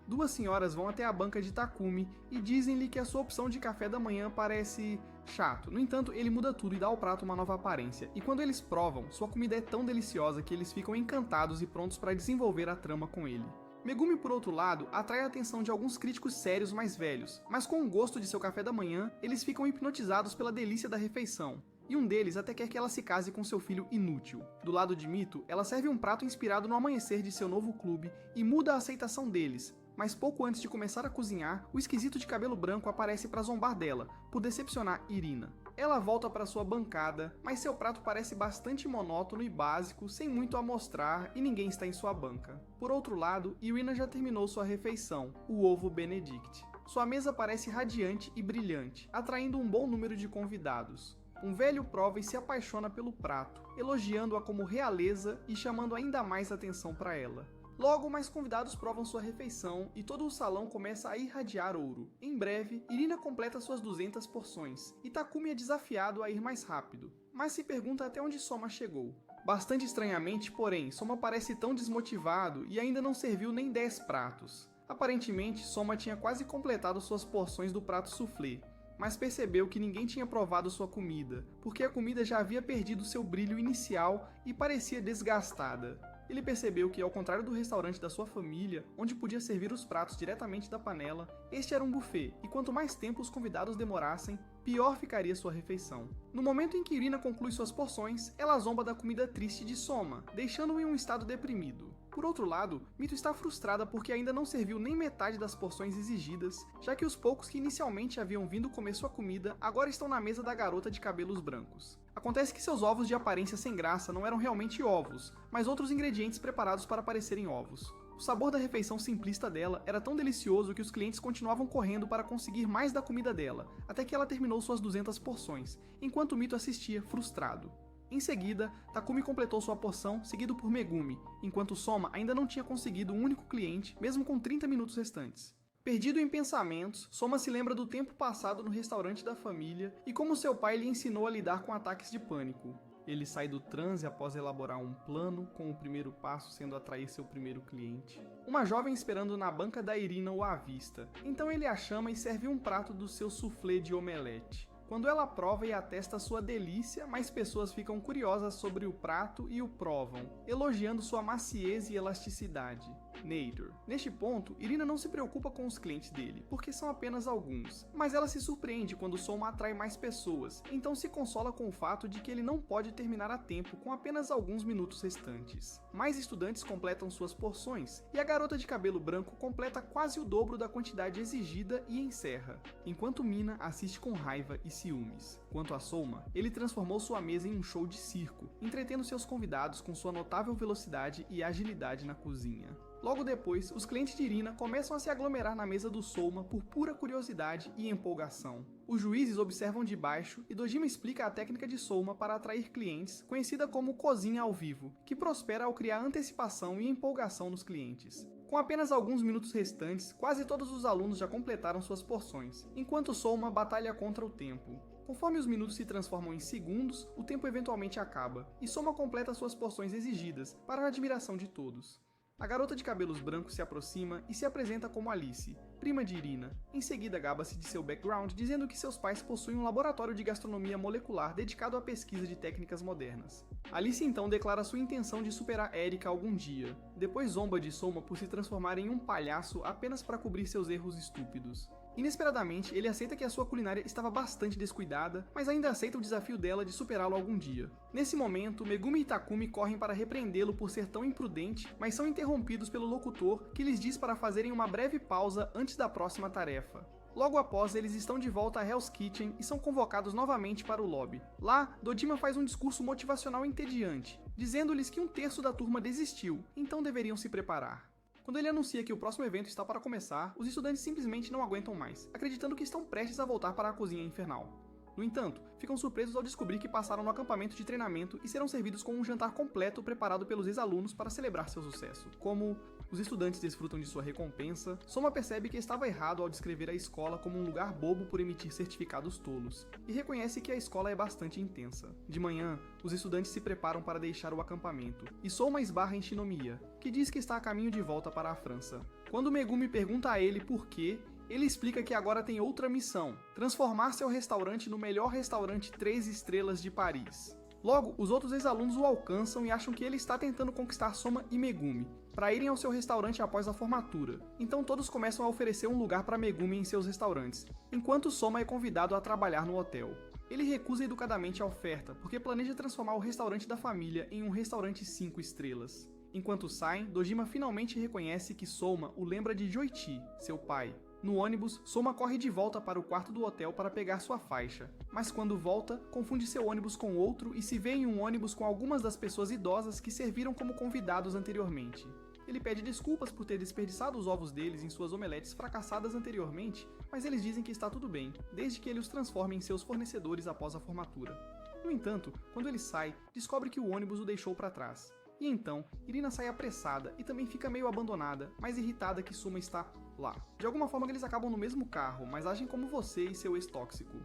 Duas senhoras vão até a banca de Takumi e dizem-lhe que a sua opção de café da manhã parece chato. No entanto, ele muda tudo e dá ao prato uma nova aparência, e quando eles provam, sua comida é tão deliciosa que eles ficam encantados e prontos para desenvolver a trama com ele. Megumi, por outro lado, atrai a atenção de alguns críticos sérios mais velhos, mas com o gosto de seu café da manhã, eles ficam hipnotizados pela delícia da refeição. E um deles até quer que ela se case com seu filho inútil. Do lado de Mito, ela serve um prato inspirado no amanhecer de seu novo clube e muda a aceitação deles, Mas pouco antes de começar a cozinhar, o esquisito de cabelo branco aparece para zombar dela, por decepcionar Irina. Ela volta para sua bancada, mas seu prato parece bastante monótono e básico, sem muito a mostrar e ninguém está em sua banca. Por outro lado, Irina já terminou sua refeição, o ovo Benedict. Sua mesa parece radiante e brilhante, atraindo um bom número de convidados. Um velho prova e se apaixona pelo prato, elogiando-a como realeza e chamando ainda mais atenção para ela. Logo, mais convidados provam sua refeição e todo o salão começa a irradiar ouro. Em breve, Irina completa suas 200 porções, e Takumi é desafiado a ir mais rápido, mas se pergunta até onde Soma chegou. Bastante estranhamente, porém, Soma parece tão desmotivado e ainda não serviu nem 10 pratos. Aparentemente, Soma tinha quase completado suas porções do prato soufflé, mas percebeu que ninguém tinha provado sua comida, porque a comida já havia perdido seu brilho inicial e parecia desgastada. Ele percebeu que, ao contrário do restaurante da sua família, onde podia servir os pratos diretamente da panela, este era um buffet, e quanto mais tempo os convidados demorassem, pior ficaria sua refeição. No momento em que Irina conclui suas porções, ela zomba da comida triste de Soma, deixando-o em um estado deprimido. Por outro lado, Mito está frustrada porque ainda não serviu nem metade das porções exigidas, já que os poucos que inicialmente haviam vindo comer sua comida agora estão na mesa da garota de cabelos brancos. Acontece que seus ovos de aparência sem graça não eram realmente ovos, mas outros ingredientes preparados para parecerem ovos. O sabor da refeição simplista dela era tão delicioso que os clientes continuavam correndo para conseguir mais da comida dela, até que ela terminou suas 200 porções, enquanto Mito assistia frustrado. Em seguida, Takumi completou sua porção, seguido por Megumi, enquanto Soma ainda não tinha conseguido um único cliente, mesmo com 30 minutos restantes. Perdido em pensamentos, Soma se lembra do tempo passado no restaurante da família e como seu pai lhe ensinou a lidar com ataques de pânico. Ele sai do transe após elaborar um plano, com o primeiro passo sendo atrair seu primeiro cliente. Uma jovem esperando na banca da Irina o avista, então ele a chama e serve um prato do seu soufflé de omelete. Quando ela prova e atesta sua delícia, mais pessoas ficam curiosas sobre o prato e o provam, elogiando sua maciez e elasticidade. Nader. Neste ponto, Irina não se preocupa com os clientes dele, porque são apenas alguns, mas ela se surpreende quando Soma atrai mais pessoas, então se consola com o fato de que ele não pode terminar a tempo com apenas alguns minutos restantes. Mais estudantes completam suas porções, e a garota de cabelo branco completa quase o dobro da quantidade exigida e encerra, enquanto Mina assiste com raiva e ciúmes. Quanto a Soma, ele transformou sua mesa em um show de circo, entretendo seus convidados com sua notável velocidade e agilidade na cozinha. Logo depois, os clientes de Irina começam a se aglomerar na mesa do Soma por pura curiosidade e empolgação. Os juízes observam de baixo e Dojima explica a técnica de Soma para atrair clientes, conhecida como cozinha ao vivo, que prospera ao criar antecipação e empolgação nos clientes. Com apenas alguns minutos restantes, quase todos os alunos já completaram suas porções, enquanto Soma batalha contra o tempo. Conforme os minutos se transformam em segundos, o tempo eventualmente acaba, e Soma completa suas porções exigidas, para a admiração de todos. A garota de cabelos brancos se aproxima e se apresenta como Alice, prima de Irina. Em seguida, gaba-se de seu background, dizendo que seus pais possuem um laboratório de gastronomia molecular dedicado à pesquisa de técnicas modernas. Alice então declara sua intenção de superar Erika algum dia. Depois zomba de Soma por se transformar em um palhaço apenas para cobrir seus erros estúpidos. Inesperadamente, ele aceita que a sua culinária estava bastante descuidada, mas ainda aceita o desafio dela de superá-lo algum dia. Nesse momento, Megumi e Takumi correm para repreendê-lo por ser tão imprudente, mas são interrompidos pelo locutor, que lhes diz para fazerem uma breve pausa antes da próxima tarefa. Logo após, eles estão de volta a Hell's Kitchen e são convocados novamente para o lobby. Lá, Dojima faz um discurso motivacional entediante, dizendo-lhes que um terço da turma desistiu, então deveriam se preparar. Quando ele anuncia que o próximo evento está para começar, os estudantes simplesmente não aguentam mais, acreditando que estão prestes a voltar para a cozinha infernal. No entanto, ficam surpresos ao descobrir que passaram no acampamento de treinamento e serão servidos com um jantar completo preparado pelos ex-alunos para celebrar seu sucesso. Como os estudantes desfrutam de sua recompensa, Soma percebe que estava errado ao descrever a escola como um lugar bobo por emitir certificados tolos, e reconhece que a escola é bastante intensa. De manhã, os estudantes se preparam para deixar o acampamento, e Soma esbarra em Shinomiya, que diz que está a caminho de volta para a França. Quando Megumi pergunta a ele por quê, ele explica que agora tem outra missão: transformar seu restaurante no melhor restaurante 3 estrelas de Paris. Logo, os outros ex-alunos o alcançam e acham que ele está tentando conquistar Soma e Megumi, para irem ao seu restaurante após a formatura. Então todos começam a oferecer um lugar para Megumi em seus restaurantes, enquanto Soma é convidado a trabalhar no hotel. Ele recusa educadamente a oferta, porque planeja transformar o restaurante da família em um restaurante 5 estrelas. Enquanto saem, Dojima finalmente reconhece que Soma o lembra de Joichi, seu pai. No ônibus, Soma corre de volta para o quarto do hotel para pegar sua faixa, mas quando volta, confunde seu ônibus com outro e se vê em um ônibus com algumas das pessoas idosas que serviram como convidados anteriormente. Ele pede desculpas por ter desperdiçado os ovos deles em suas omeletes fracassadas anteriormente, mas eles dizem que está tudo bem, desde que ele os transforme em seus fornecedores após a formatura. No entanto, quando ele sai, descobre que o ônibus o deixou para trás. E então, Irina sai apressada e também fica meio abandonada, mas irritada que Soma está lá. De alguma forma eles acabam no mesmo carro, mas agem como você e seu ex-tóxico.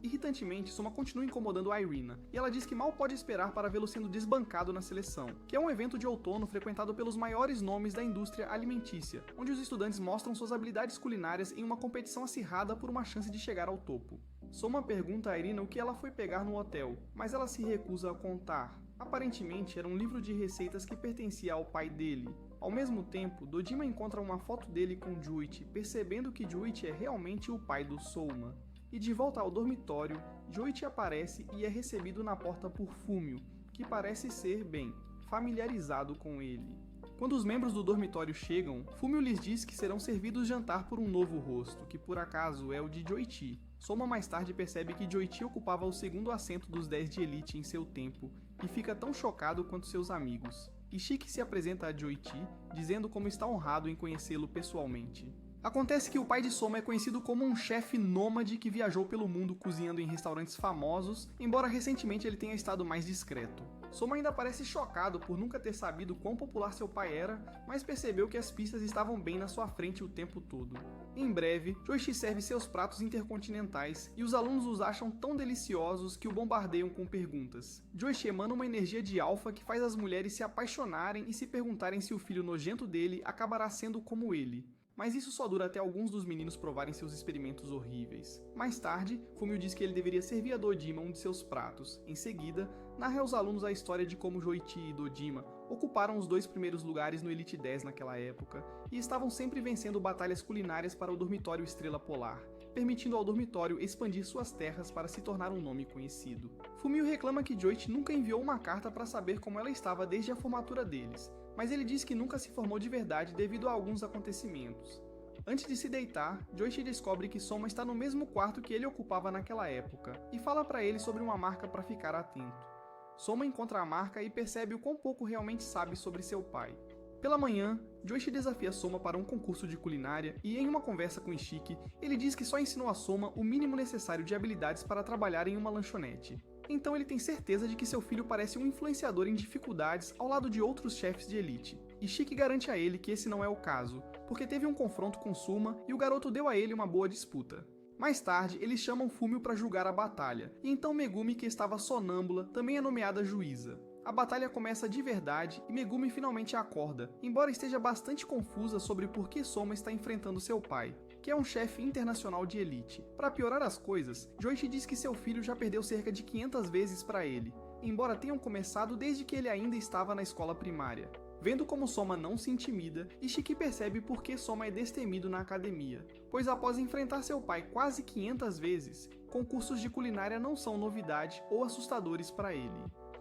Irritantemente, Soma continua incomodando a Irina, e ela diz que mal pode esperar para vê-lo sendo desbancado na seleção, que é um evento de outono frequentado pelos maiores nomes da indústria alimentícia, onde os estudantes mostram suas habilidades culinárias em uma competição acirrada por uma chance de chegar ao topo. Soma pergunta a Irina o que ela foi pegar no hotel, mas ela se recusa a contar. Aparentemente, era um livro de receitas que pertencia ao pai dele. Ao mesmo tempo, Dojima encontra uma foto dele com Juichi, percebendo que Juichi é realmente o pai do Soma. E de volta ao dormitório, Joichi aparece e é recebido na porta por Fumio, que parece ser, bem, familiarizado com ele. Quando os membros do dormitório chegam, Fumio lhes diz que serão servidos jantar por um novo rosto, que por acaso é o de Joichi. Soma mais tarde percebe que Joichi ocupava o segundo assento dos 10 de elite em seu tempo, e fica tão chocado quanto seus amigos. Ishiki se apresenta a Joichi, dizendo como está honrado em conhecê-lo pessoalmente. Acontece que o pai de Soma é conhecido como um chefe nômade que viajou pelo mundo cozinhando em restaurantes famosos, embora recentemente ele tenha estado mais discreto. Soma ainda parece chocado por nunca ter sabido quão popular seu pai era, mas percebeu que as pistas estavam bem na sua frente o tempo todo. Em breve, Joichi serve seus pratos intercontinentais e os alunos os acham tão deliciosos que o bombardeiam com perguntas. Joichi emana uma energia de alfa que faz as mulheres se apaixonarem e se perguntarem se o filho nojento dele acabará sendo como ele. Mas isso só dura até alguns dos meninos provarem seus experimentos horríveis. Mais tarde, Fumio diz que ele deveria servir a Dojima um de seus pratos. Em seguida, narra aos alunos a história de como Joichi e Dojima ocuparam os 2 primeiros lugares no Elite 10 naquela época, e estavam sempre vencendo batalhas culinárias para o dormitório Estrela Polar, permitindo ao dormitório expandir suas terras para se tornar um nome conhecido. Fumio reclama que Joichi nunca enviou uma carta para saber como ela estava desde a formatura deles, mas ele diz que nunca se formou de verdade devido a alguns acontecimentos. Antes de se deitar, Joichi descobre que Soma está no mesmo quarto que ele ocupava naquela época, e fala para ele sobre uma marca para ficar atento. Soma encontra a marca e percebe o quão pouco realmente sabe sobre seu pai. Pela manhã, Joichi desafia Soma para um concurso de culinária e, em uma conversa com Ishiki, ele diz que só ensinou a Soma o mínimo necessário de habilidades para trabalhar em uma lanchonete. Então ele tem certeza de que seu filho parece um influenciador em dificuldades ao lado de outros chefes de elite. Ishiki garante a ele que esse não é o caso, porque teve um confronto com Suma e o garoto deu a ele uma boa disputa. Mais tarde, eles chamam Fumio para julgar a batalha, e então Megumi, que estava sonâmbula, também é nomeada juíza. A batalha começa de verdade e Megumi finalmente acorda, embora esteja bastante confusa sobre por que Soma está enfrentando seu pai, que é um chefe internacional de elite. Para piorar as coisas, Joichi diz que seu filho já perdeu cerca de 500 vezes para ele, embora tenham começado desde que ele ainda estava na escola primária. Vendo como Soma não se intimida, Ishiki percebe por que Soma é destemido na academia, pois após enfrentar seu pai quase 500 vezes, concursos de culinária não são novidade ou assustadores para ele.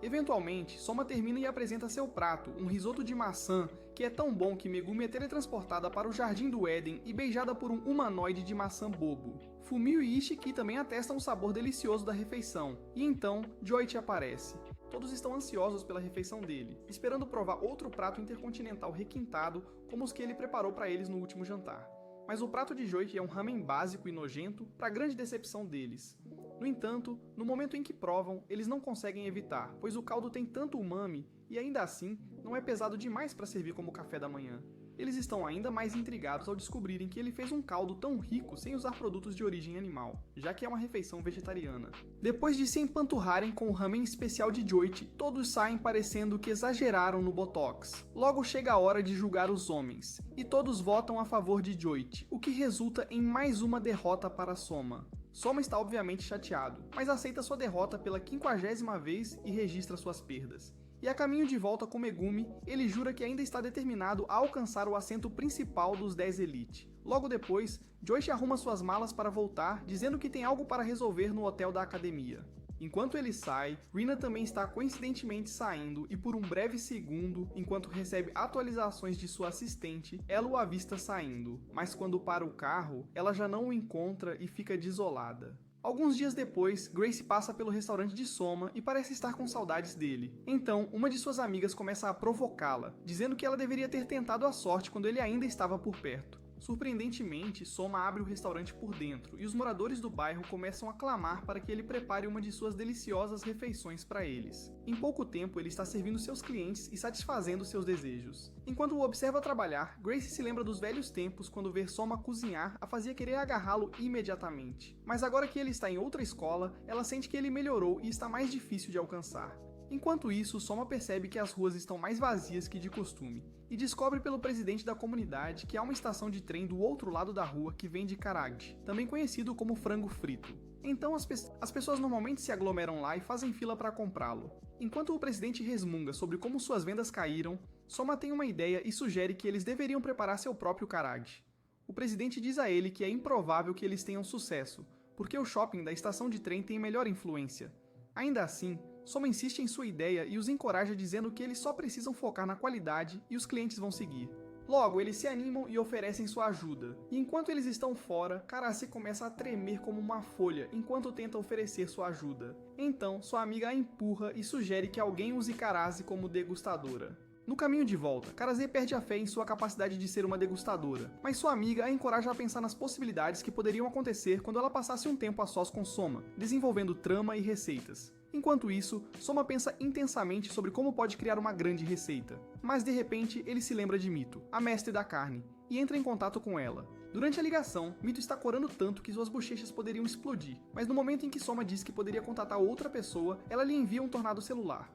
Eventualmente, Soma termina e apresenta seu prato, um risoto de maçã, que é tão bom que Megumi é teletransportada para o Jardim do Éden e beijada por um humanoide de maçã bobo. Fumio e Ishiki também atestam o sabor delicioso da refeição, e então Joichi aparece. Todos estão ansiosos pela refeição dele, esperando provar outro prato intercontinental requintado como os que ele preparou para eles no último jantar. Mas o prato de Joichi é um ramen básico e nojento, para grande decepção deles. No entanto, no momento em que provam, eles não conseguem evitar, pois o caldo tem tanto umami e ainda assim não é pesado demais para servir como café da manhã. Eles estão ainda mais intrigados ao descobrirem que ele fez um caldo tão rico sem usar produtos de origem animal, já que é uma refeição vegetariana. Depois de se empanturrarem com o ramen especial de Joichi, todos saem parecendo que exageraram no botox. Logo chega a hora de julgar os homens, e todos votam a favor de Joichi, o que resulta em mais uma derrota para Soma. Soma está obviamente chateado, mas aceita sua derrota pela 50ª vez e registra suas perdas. E a caminho de volta com Megumi, ele jura que ainda está determinado a alcançar o assento principal dos 10 Elite. Logo depois, Joichi arruma suas malas para voltar, dizendo que tem algo para resolver no hotel da academia. Enquanto ele sai, Rina também está coincidentemente saindo e por um breve segundo, enquanto recebe atualizações de sua assistente, ela o avista saindo, mas quando para o carro, ela já não o encontra e fica desolada. Alguns dias depois, Grace passa pelo restaurante de Soma e parece estar com saudades dele. Então, uma de suas amigas começa a provocá-la, dizendo que ela deveria ter tentado a sorte quando ele ainda estava por perto. Surpreendentemente, Soma abre o restaurante por dentro e os moradores do bairro começam a clamar para que ele prepare uma de suas deliciosas refeições para eles. Em pouco tempo, ele está servindo seus clientes e satisfazendo seus desejos. Enquanto o observa trabalhar, Grace se lembra dos velhos tempos quando ver Soma cozinhar a fazia querer agarrá-lo imediatamente. Mas agora que ele está em outra escola, ela sente que ele melhorou e está mais difícil de alcançar. Enquanto isso, Soma percebe que as ruas estão mais vazias que de costume, e descobre pelo presidente da comunidade que há uma estação de trem do outro lado da rua que vende karage, também conhecido como frango frito. Então as pessoas normalmente se aglomeram lá e fazem fila para comprá-lo. Enquanto o presidente resmunga sobre como suas vendas caíram, Soma tem uma ideia e sugere que eles deveriam preparar seu próprio karage. O presidente diz a ele que é improvável que eles tenham sucesso, porque o shopping da estação de trem tem melhor influência. Ainda assim, Soma insiste em sua ideia e os encoraja dizendo que eles só precisam focar na qualidade e os clientes vão seguir. Logo, eles se animam e oferecem sua ajuda. E enquanto eles estão fora, Karase começa a tremer como uma folha enquanto tenta oferecer sua ajuda. Então, sua amiga a empurra e sugere que alguém use Karase como degustadora. No caminho de volta, Karase perde a fé em sua capacidade de ser uma degustadora, mas sua amiga a encoraja a pensar nas possibilidades que poderiam acontecer quando ela passasse um tempo a sós com Soma, desenvolvendo trama e receitas. Enquanto isso, Soma pensa intensamente sobre como pode criar uma grande receita. Mas de repente, ele se lembra de Mito, a mestre da carne, e entra em contato com ela. Durante a ligação, Mito está corando tanto que suas bochechas poderiam explodir, mas no momento em que Soma diz que poderia contatar outra pessoa, ela lhe envia um tornado celular.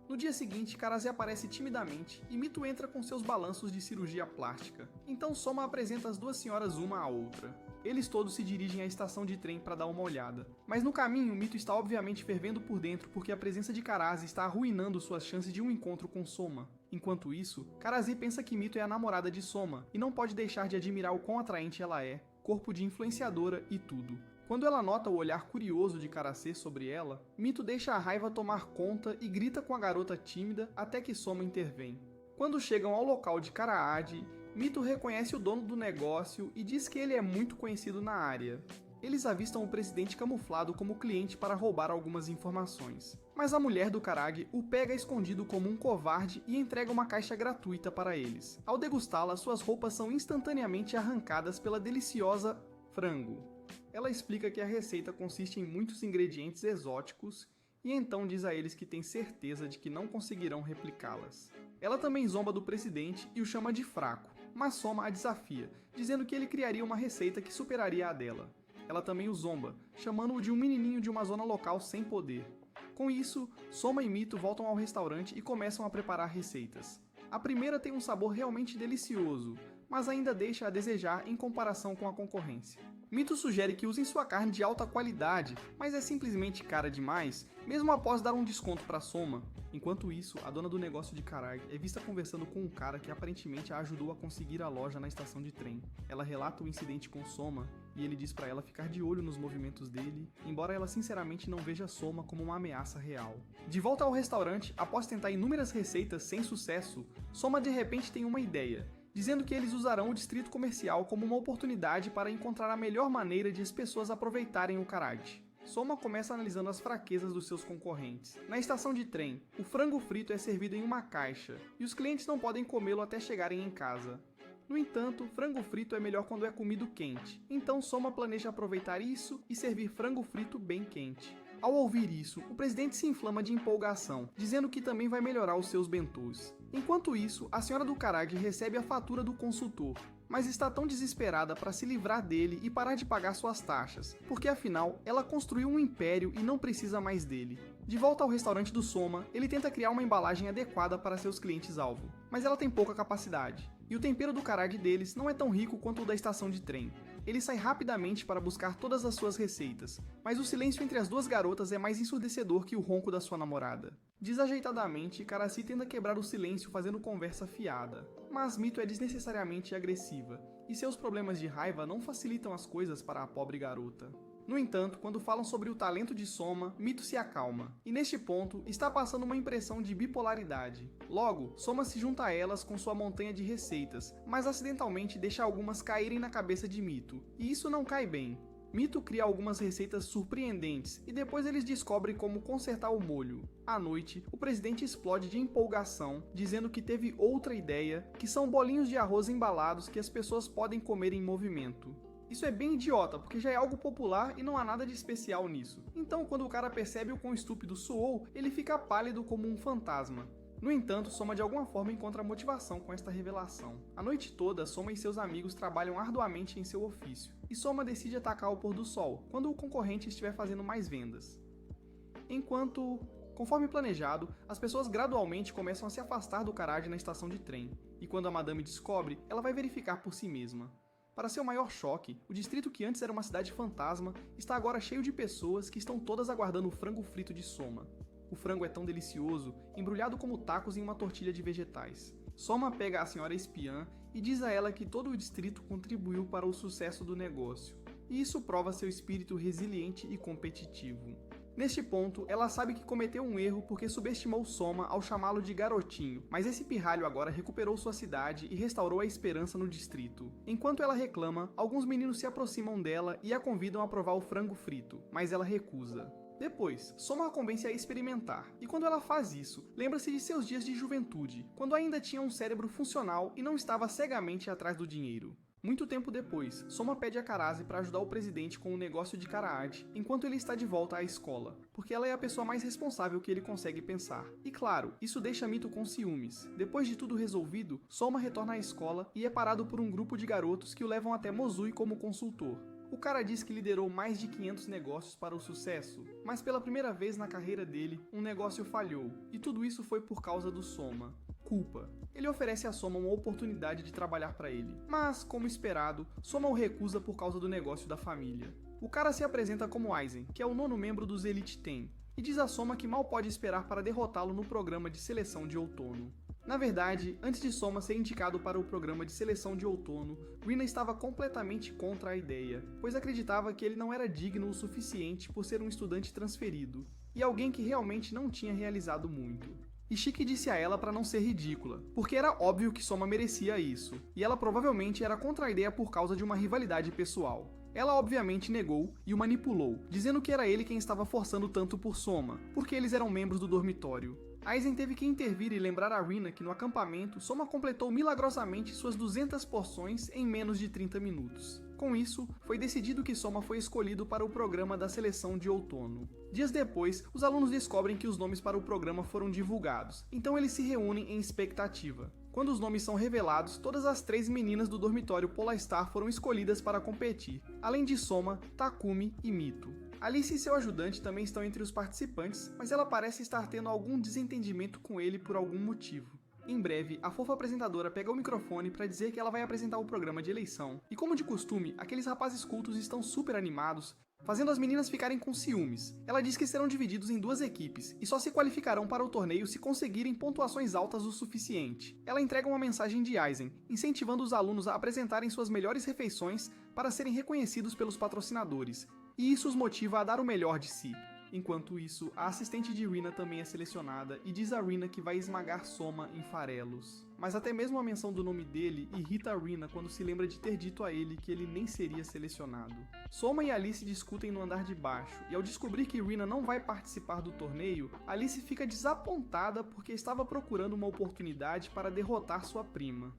No dia seguinte, Karase aparece timidamente e Mito entra com seus balanços de cirurgia plástica. Então Soma apresenta as duas senhoras uma à outra. Eles todos se dirigem à estação de trem para dar uma olhada. Mas no caminho, Mito está obviamente fervendo por dentro porque a presença de Karase está arruinando suas chances de um encontro com Soma. Enquanto isso, Karase pensa que Mito é a namorada de Soma e não pode deixar de admirar o quão atraente ela é, corpo de influenciadora e tudo. Quando ela nota o olhar curioso de Karase sobre ela, Mito deixa a raiva tomar conta e grita com a garota tímida até que Soma intervém. Quando chegam ao local de Karaade, Mito reconhece o dono do negócio e diz que ele é muito conhecido na área. Eles avistam o presidente camuflado como cliente para roubar algumas informações. Mas a mulher do Karage o pega escondido como um covarde e entrega uma caixa gratuita para eles. Ao degustá-la, suas roupas são instantaneamente arrancadas pela deliciosa frango. Ela explica que a receita consiste em muitos ingredientes exóticos e então diz a eles que tem certeza de que não conseguirão replicá-las. Ela também zomba do presidente e o chama de fraco, mas Soma a desafia, dizendo que ele criaria uma receita que superaria a dela. Ela também o zomba, chamando-o de um menininho de uma zona local sem poder. Com isso, Soma e Mito voltam ao restaurante e começam a preparar receitas. A primeira tem um sabor realmente delicioso, mas ainda deixa a desejar em comparação com a concorrência. Mito sugere que usem sua carne de alta qualidade, mas é simplesmente cara demais, mesmo após dar um desconto para Soma. Enquanto isso, a dona do negócio de Karage é vista conversando com um cara que aparentemente a ajudou a conseguir a loja na estação de trem. Ela relata o incidente com Soma e ele diz para ela ficar de olho nos movimentos dele, embora ela sinceramente não veja Soma como uma ameaça real. De volta ao restaurante, após tentar inúmeras receitas sem sucesso, Soma de repente tem uma ideia, dizendo que eles usarão o distrito comercial como uma oportunidade para encontrar a melhor maneira de as pessoas aproveitarem o Karage. Soma começa analisando as fraquezas dos seus concorrentes. Na estação de trem, o frango frito é servido em uma caixa, e os clientes não podem comê-lo até chegarem em casa. No entanto, frango frito é melhor quando é comido quente, então Soma planeja aproveitar isso e servir frango frito bem quente. Ao ouvir isso, o presidente se inflama de empolgação, dizendo que também vai melhorar os seus bentôs. Enquanto isso, a senhora do Karage recebe a fatura do consultor, mas está tão desesperada para se livrar dele e parar de pagar suas taxas, porque afinal, ela construiu um império e não precisa mais dele. De volta ao restaurante do Soma, ele tenta criar uma embalagem adequada para seus clientes-alvo, mas ela tem pouca capacidade, e o tempero do Karage deles não é tão rico quanto o da estação de trem. Ele sai rapidamente para buscar todas as suas receitas, mas o silêncio entre as duas garotas é mais ensurdecedor que o ronco da sua namorada. Desajeitadamente, Karase tenta quebrar o silêncio fazendo conversa fiada, mas Mito é desnecessariamente agressiva, e seus problemas de raiva não facilitam as coisas para a pobre garota. No entanto, quando falam sobre o talento de Soma, Mito se acalma, e neste ponto está passando uma impressão de bipolaridade. Logo, Soma se junta a elas com sua montanha de receitas, mas acidentalmente deixa algumas caírem na cabeça de Mito, e isso não cai bem. Mito cria algumas receitas surpreendentes e depois eles descobrem como consertar o molho. À noite, o presidente explode de empolgação, dizendo que teve outra ideia, que são bolinhos de arroz embalados que as pessoas podem comer em movimento. Isso é bem idiota, porque já é algo popular e não há nada de especial nisso. Então, quando o cara percebe o quão estúpido soou, ele fica pálido como um fantasma. No entanto, Soma de alguma forma encontra motivação com esta revelação. A noite toda, Soma e seus amigos trabalham arduamente em seu ofício, e Soma decide atacar o pôr do sol, quando o concorrente estiver fazendo mais vendas. Conforme planejado, as pessoas gradualmente começam a se afastar do Karad na estação de trem, e quando a madame descobre, ela vai verificar por si mesma. Para seu maior choque, o distrito que antes era uma cidade fantasma está agora cheio de pessoas que estão todas aguardando o frango frito de Soma. O frango é tão delicioso, embrulhado como tacos em uma tortilha de vegetais. Soma pega a senhora espiã e diz a ela que todo o distrito contribuiu para o sucesso do negócio, e isso prova seu espírito resiliente e competitivo. Neste ponto, ela sabe que cometeu um erro porque subestimou Soma ao chamá-lo de garotinho, mas esse pirralho agora recuperou sua cidade e restaurou a esperança no distrito. Enquanto ela reclama, alguns meninos se aproximam dela e a convidam a provar o frango frito, mas ela recusa. Depois, Soma a convence a experimentar, e quando ela faz isso, lembra-se de seus dias de juventude, quando ainda tinha um cérebro funcional e não estava cegamente atrás do dinheiro. Muito tempo depois, Soma pede a Karazi para ajudar o presidente com o negócio de Karaad, enquanto ele está de volta à escola, porque ela é a pessoa mais responsável que ele consegue pensar. E claro, isso deixa Mito com ciúmes. Depois de tudo resolvido, Soma retorna à escola e é parado por um grupo de garotos que o levam até Mozui como consultor. O cara diz que liderou mais de 500 negócios para o sucesso, mas pela primeira vez na carreira dele, um negócio falhou, e tudo isso foi por causa do Soma. Culpa. Ele oferece a Soma uma oportunidade de trabalhar para ele, mas, como esperado, Soma o recusa por causa do negócio da família. O cara se apresenta como Aizen, que é o 9º membro dos Elite Ten, e diz a Soma que mal pode esperar para derrotá-lo no programa de seleção de outono. Na verdade, antes de Soma ser indicado para o programa de seleção de outono, Rina estava completamente contra a ideia, pois acreditava que ele não era digno o suficiente por ser um estudante transferido, e alguém que realmente não tinha realizado muito. Ishiki disse a ela para não ser ridícula, porque era óbvio que Soma merecia isso, e ela provavelmente era contra a ideia por causa de uma rivalidade pessoal. Ela obviamente negou e o manipulou, dizendo que era ele quem estava forçando tanto por Soma, porque eles eram membros do dormitório. Aizen teve que intervir e lembrar a Rina que no acampamento, Soma completou milagrosamente suas 200 porções em menos de 30 minutos. Com isso, foi decidido que Soma foi escolhido para o programa da seleção de outono. Dias depois, os alunos descobrem que os nomes para o programa foram divulgados, então eles se reúnem em expectativa. Quando os nomes são revelados, todas as 3 meninas do dormitório Polar Star foram escolhidas para competir, além de Soma, Takumi e Mito. Alice e seu ajudante também estão entre os participantes, mas ela parece estar tendo algum desentendimento com ele por algum motivo. Em breve, a fofa apresentadora pega o microfone para dizer que ela vai apresentar o programa de eleição, e como de costume, aqueles rapazes cultos estão super animados, fazendo as meninas ficarem com ciúmes. Ela diz que serão divididos em 2 equipes, e só se qualificarão para o torneio se conseguirem pontuações altas o suficiente. Ela entrega uma mensagem de Aizen, incentivando os alunos a apresentarem suas melhores refeições para serem reconhecidos pelos patrocinadores, e isso os motiva a dar o melhor de si. Enquanto isso, a assistente de Rina também é selecionada e diz a Rina que vai esmagar Soma em farelos. Mas até mesmo a menção do nome dele irrita a Rina quando se lembra de ter dito a ele que ele nem seria selecionado. Soma e Alice discutem no andar de baixo, e ao descobrir que Rina não vai participar do torneio, Alice fica desapontada porque estava procurando uma oportunidade para derrotar sua prima.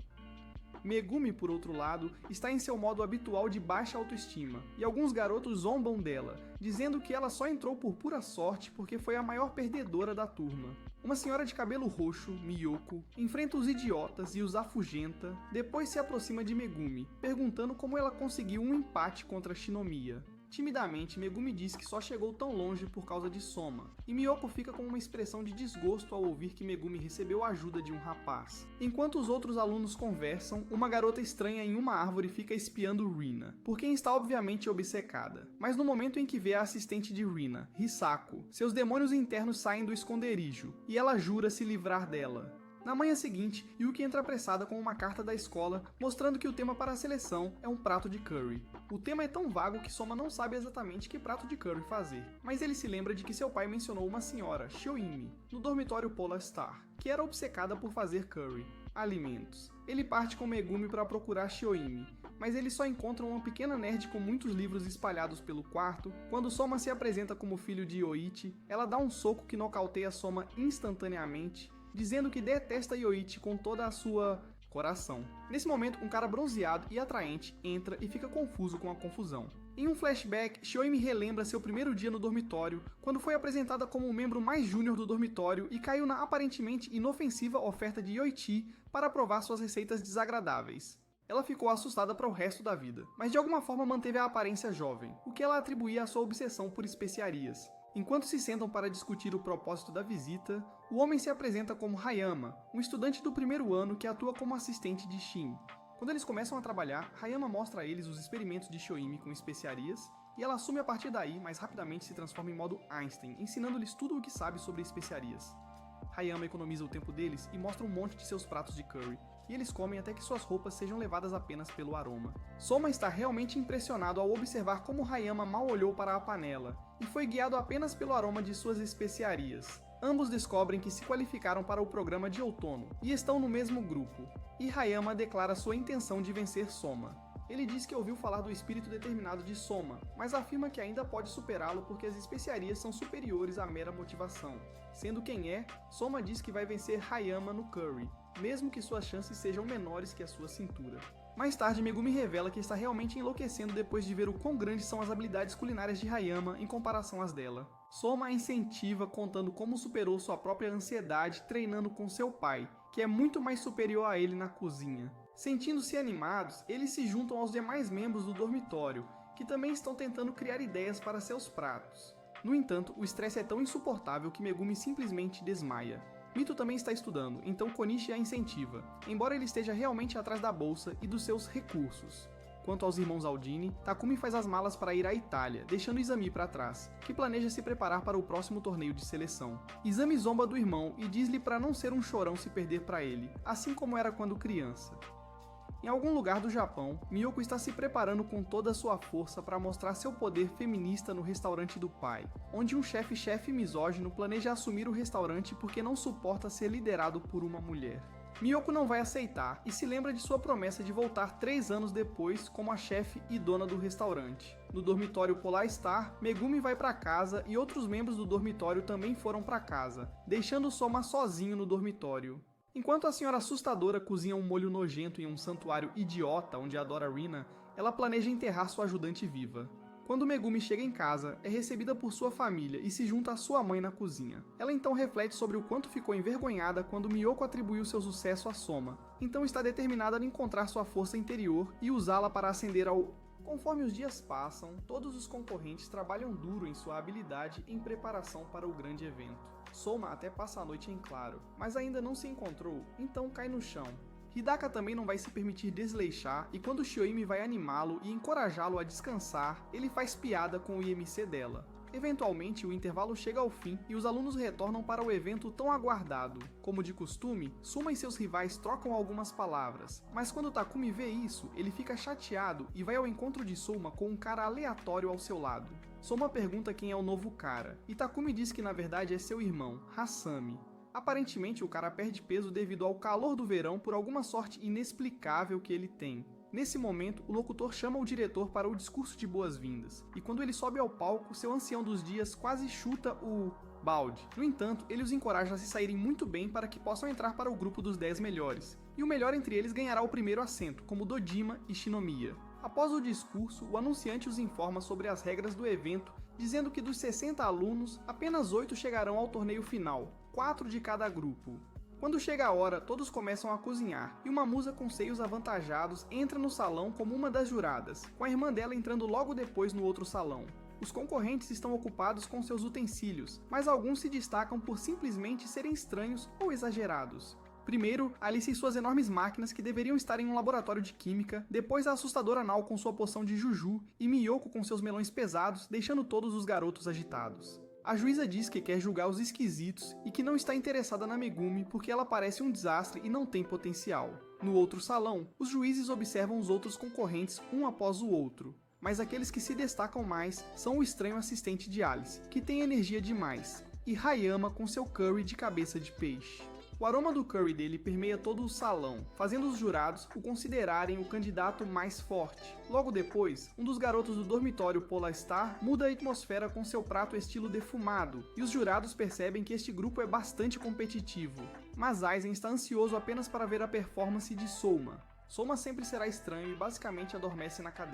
Megumi, por outro lado, está em seu modo habitual de baixa autoestima, e alguns garotos zombam dela, dizendo que ela só entrou por pura sorte porque foi a maior perdedora da turma. Uma senhora de cabelo roxo, Miyoko, enfrenta os idiotas e os afugenta, depois se aproxima de Megumi, perguntando como ela conseguiu um empate contra Shinomiya. Timidamente, Megumi diz que só chegou tão longe por causa de Soma, e Miyoko fica com uma expressão de desgosto ao ouvir que Megumi recebeu a ajuda de um rapaz. Enquanto os outros alunos conversam, uma garota estranha em uma árvore fica espiando Rina, por quem está obviamente obcecada. Mas no momento em que vê a assistente de Rina, Hisako, seus demônios internos saem do esconderijo, e ela jura se livrar dela. Na manhã seguinte, Yuki entra apressada com uma carta da escola mostrando que o tema para a seleção é um prato de curry. O tema é tão vago que Soma não sabe exatamente que prato de curry fazer, mas ele se lembra de que seu pai mencionou uma senhora, Shoimi, no dormitório Polar Star, que era obcecada por fazer curry, alimentos. Ele parte com Megumi para procurar Shoimi, mas eles só encontram uma pequena nerd com muitos livros espalhados pelo quarto. Quando Soma se apresenta como filho de Yoichi, ela dá um soco que nocauteia Soma instantaneamente, dizendo que detesta Yoichi com toda a sua coração. Nesse momento, um cara bronzeado e atraente entra e fica confuso com a confusão. Em um flashback, Shoimi relembra seu primeiro dia no dormitório, quando foi apresentada como o membro mais júnior do dormitório e caiu na aparentemente inofensiva oferta de Yoichi para provar suas receitas desagradáveis. Ela ficou assustada para o resto da vida, mas de alguma forma manteve a aparência jovem, o que ela atribuía à sua obsessão por especiarias. Enquanto se sentam para discutir o propósito da visita, o homem se apresenta como Hayama, um estudante do primeiro ano que atua como assistente de Shin. Quando eles começam a trabalhar, Hayama mostra a eles os experimentos de Shoimi com especiarias, e ela assume a partir daí, mas rapidamente se transforma em modo Einstein, ensinando-lhes tudo o que sabe sobre especiarias. Hayama economiza o tempo deles e mostra um monte de seus pratos de curry, e eles comem até que suas roupas sejam levadas apenas pelo aroma. Soma está realmente impressionado ao observar como Hayama mal olhou para a panela, e foi guiado apenas pelo aroma de suas especiarias. Ambos descobrem que se qualificaram para o programa de outono, e estão no mesmo grupo, e Hayama declara sua intenção de vencer Soma. Ele diz que ouviu falar do espírito determinado de Soma, mas afirma que ainda pode superá-lo porque as especiarias são superiores à mera motivação. Sendo quem é, Soma diz que vai vencer Hayama no curry, mesmo que suas chances sejam menores que a sua cintura. Mais tarde, Megumi revela que está realmente enlouquecendo depois de ver o quão grandes são as habilidades culinárias de Hayama em comparação às dela. Soma a incentiva contando como superou sua própria ansiedade treinando com seu pai, que é muito mais superior a ele na cozinha. Sentindo-se animados, eles se juntam aos demais membros do dormitório, que também estão tentando criar ideias para seus pratos. No entanto, o estresse é tão insuportável que Megumi simplesmente desmaia. Mito também está estudando, então Konishi a incentiva, embora ele esteja realmente atrás da bolsa e dos seus recursos. Quanto aos irmãos Aldini, Takumi faz as malas para ir à Itália, deixando Izami para trás, que planeja se preparar para o próximo torneio de seleção. Izami zomba do irmão e diz-lhe para não ser um chorão se perder para ele, assim como era quando criança. Em algum lugar do Japão, Miyoko está se preparando com toda a sua força para mostrar seu poder feminista no restaurante do pai, onde um chefe misógino planeja assumir o restaurante porque não suporta ser liderado por uma mulher. Miyoko não vai aceitar e se lembra de sua promessa de voltar 3 anos depois como a chefe e dona do restaurante. No dormitório Polar Star, Megumi vai para casa e outros membros do dormitório também foram para casa, deixando Soma sozinho no dormitório. Enquanto a senhora assustadora cozinha um molho nojento em um santuário idiota onde adora Rina, ela planeja enterrar sua ajudante viva. Quando Megumi chega em casa, é recebida por sua família e se junta à sua mãe na cozinha. Ela então reflete sobre o quanto ficou envergonhada quando Miyoko atribuiu seu sucesso a Soma, então está determinada a encontrar sua força interior e usá-la para ascender ao... Conforme os dias passam, todos os concorrentes trabalham duro em sua habilidade em preparação para o grande evento. Soma até passa a noite em claro, mas ainda não se encontrou, então cai no chão. Hidaka também não vai se permitir desleixar e quando Shoimi vai animá-lo e encorajá-lo a descansar, ele faz piada com o IMC dela. Eventualmente, o intervalo chega ao fim e os alunos retornam para o evento tão aguardado. Como de costume, Suma e seus rivais trocam algumas palavras, mas quando Takumi vê isso, ele fica chateado e vai ao encontro de Soma com um cara aleatório ao seu lado. Soma pergunta quem é o novo cara, e Takumi diz que na verdade é seu irmão, Hasami. Aparentemente, o cara perde peso devido ao calor do verão por alguma sorte inexplicável que ele tem. Nesse momento, o locutor chama o diretor para o discurso de boas-vindas, e quando ele sobe ao palco, seu ancião dos dias quase chuta o balde. No entanto, ele os encoraja a se saírem muito bem para que possam entrar para o grupo dos 10 melhores, e o melhor entre eles ganhará o primeiro assento, como Dojima e Shinomiya. Após o discurso, o anunciante os informa sobre as regras do evento, dizendo que dos 60 alunos, apenas 8 chegarão ao torneio final, 4 de cada grupo. Quando chega a hora, todos começam a cozinhar, e uma musa com seios avantajados entra no salão como uma das juradas, com a irmã dela entrando logo depois no outro salão. Os concorrentes estão ocupados com seus utensílios, mas alguns se destacam por simplesmente serem estranhos ou exagerados. Primeiro, Alice e suas enormes máquinas que deveriam estar em um laboratório de química, depois a assustadora Nao com sua poção de Juju, e Miyoko com seus melões pesados, deixando todos os garotos agitados. A juíza diz que quer julgar os esquisitos e que não está interessada na Megumi porque ela parece um desastre e não tem potencial. No outro salão, os juízes observam os outros concorrentes um após o outro, mas aqueles que se destacam mais são o estranho assistente de Alice, que tem energia demais, e Hayama com seu curry de cabeça de peixe. O aroma do curry dele permeia todo o salão, fazendo os jurados o considerarem o candidato mais forte. Logo depois, um dos garotos do dormitório Polar Star muda a atmosfera com seu prato estilo defumado, e os jurados percebem que este grupo é bastante competitivo. Mas Aizen está ansioso apenas para ver a performance de Souma. Souma sempre será estranho e basicamente adormece na cadeira.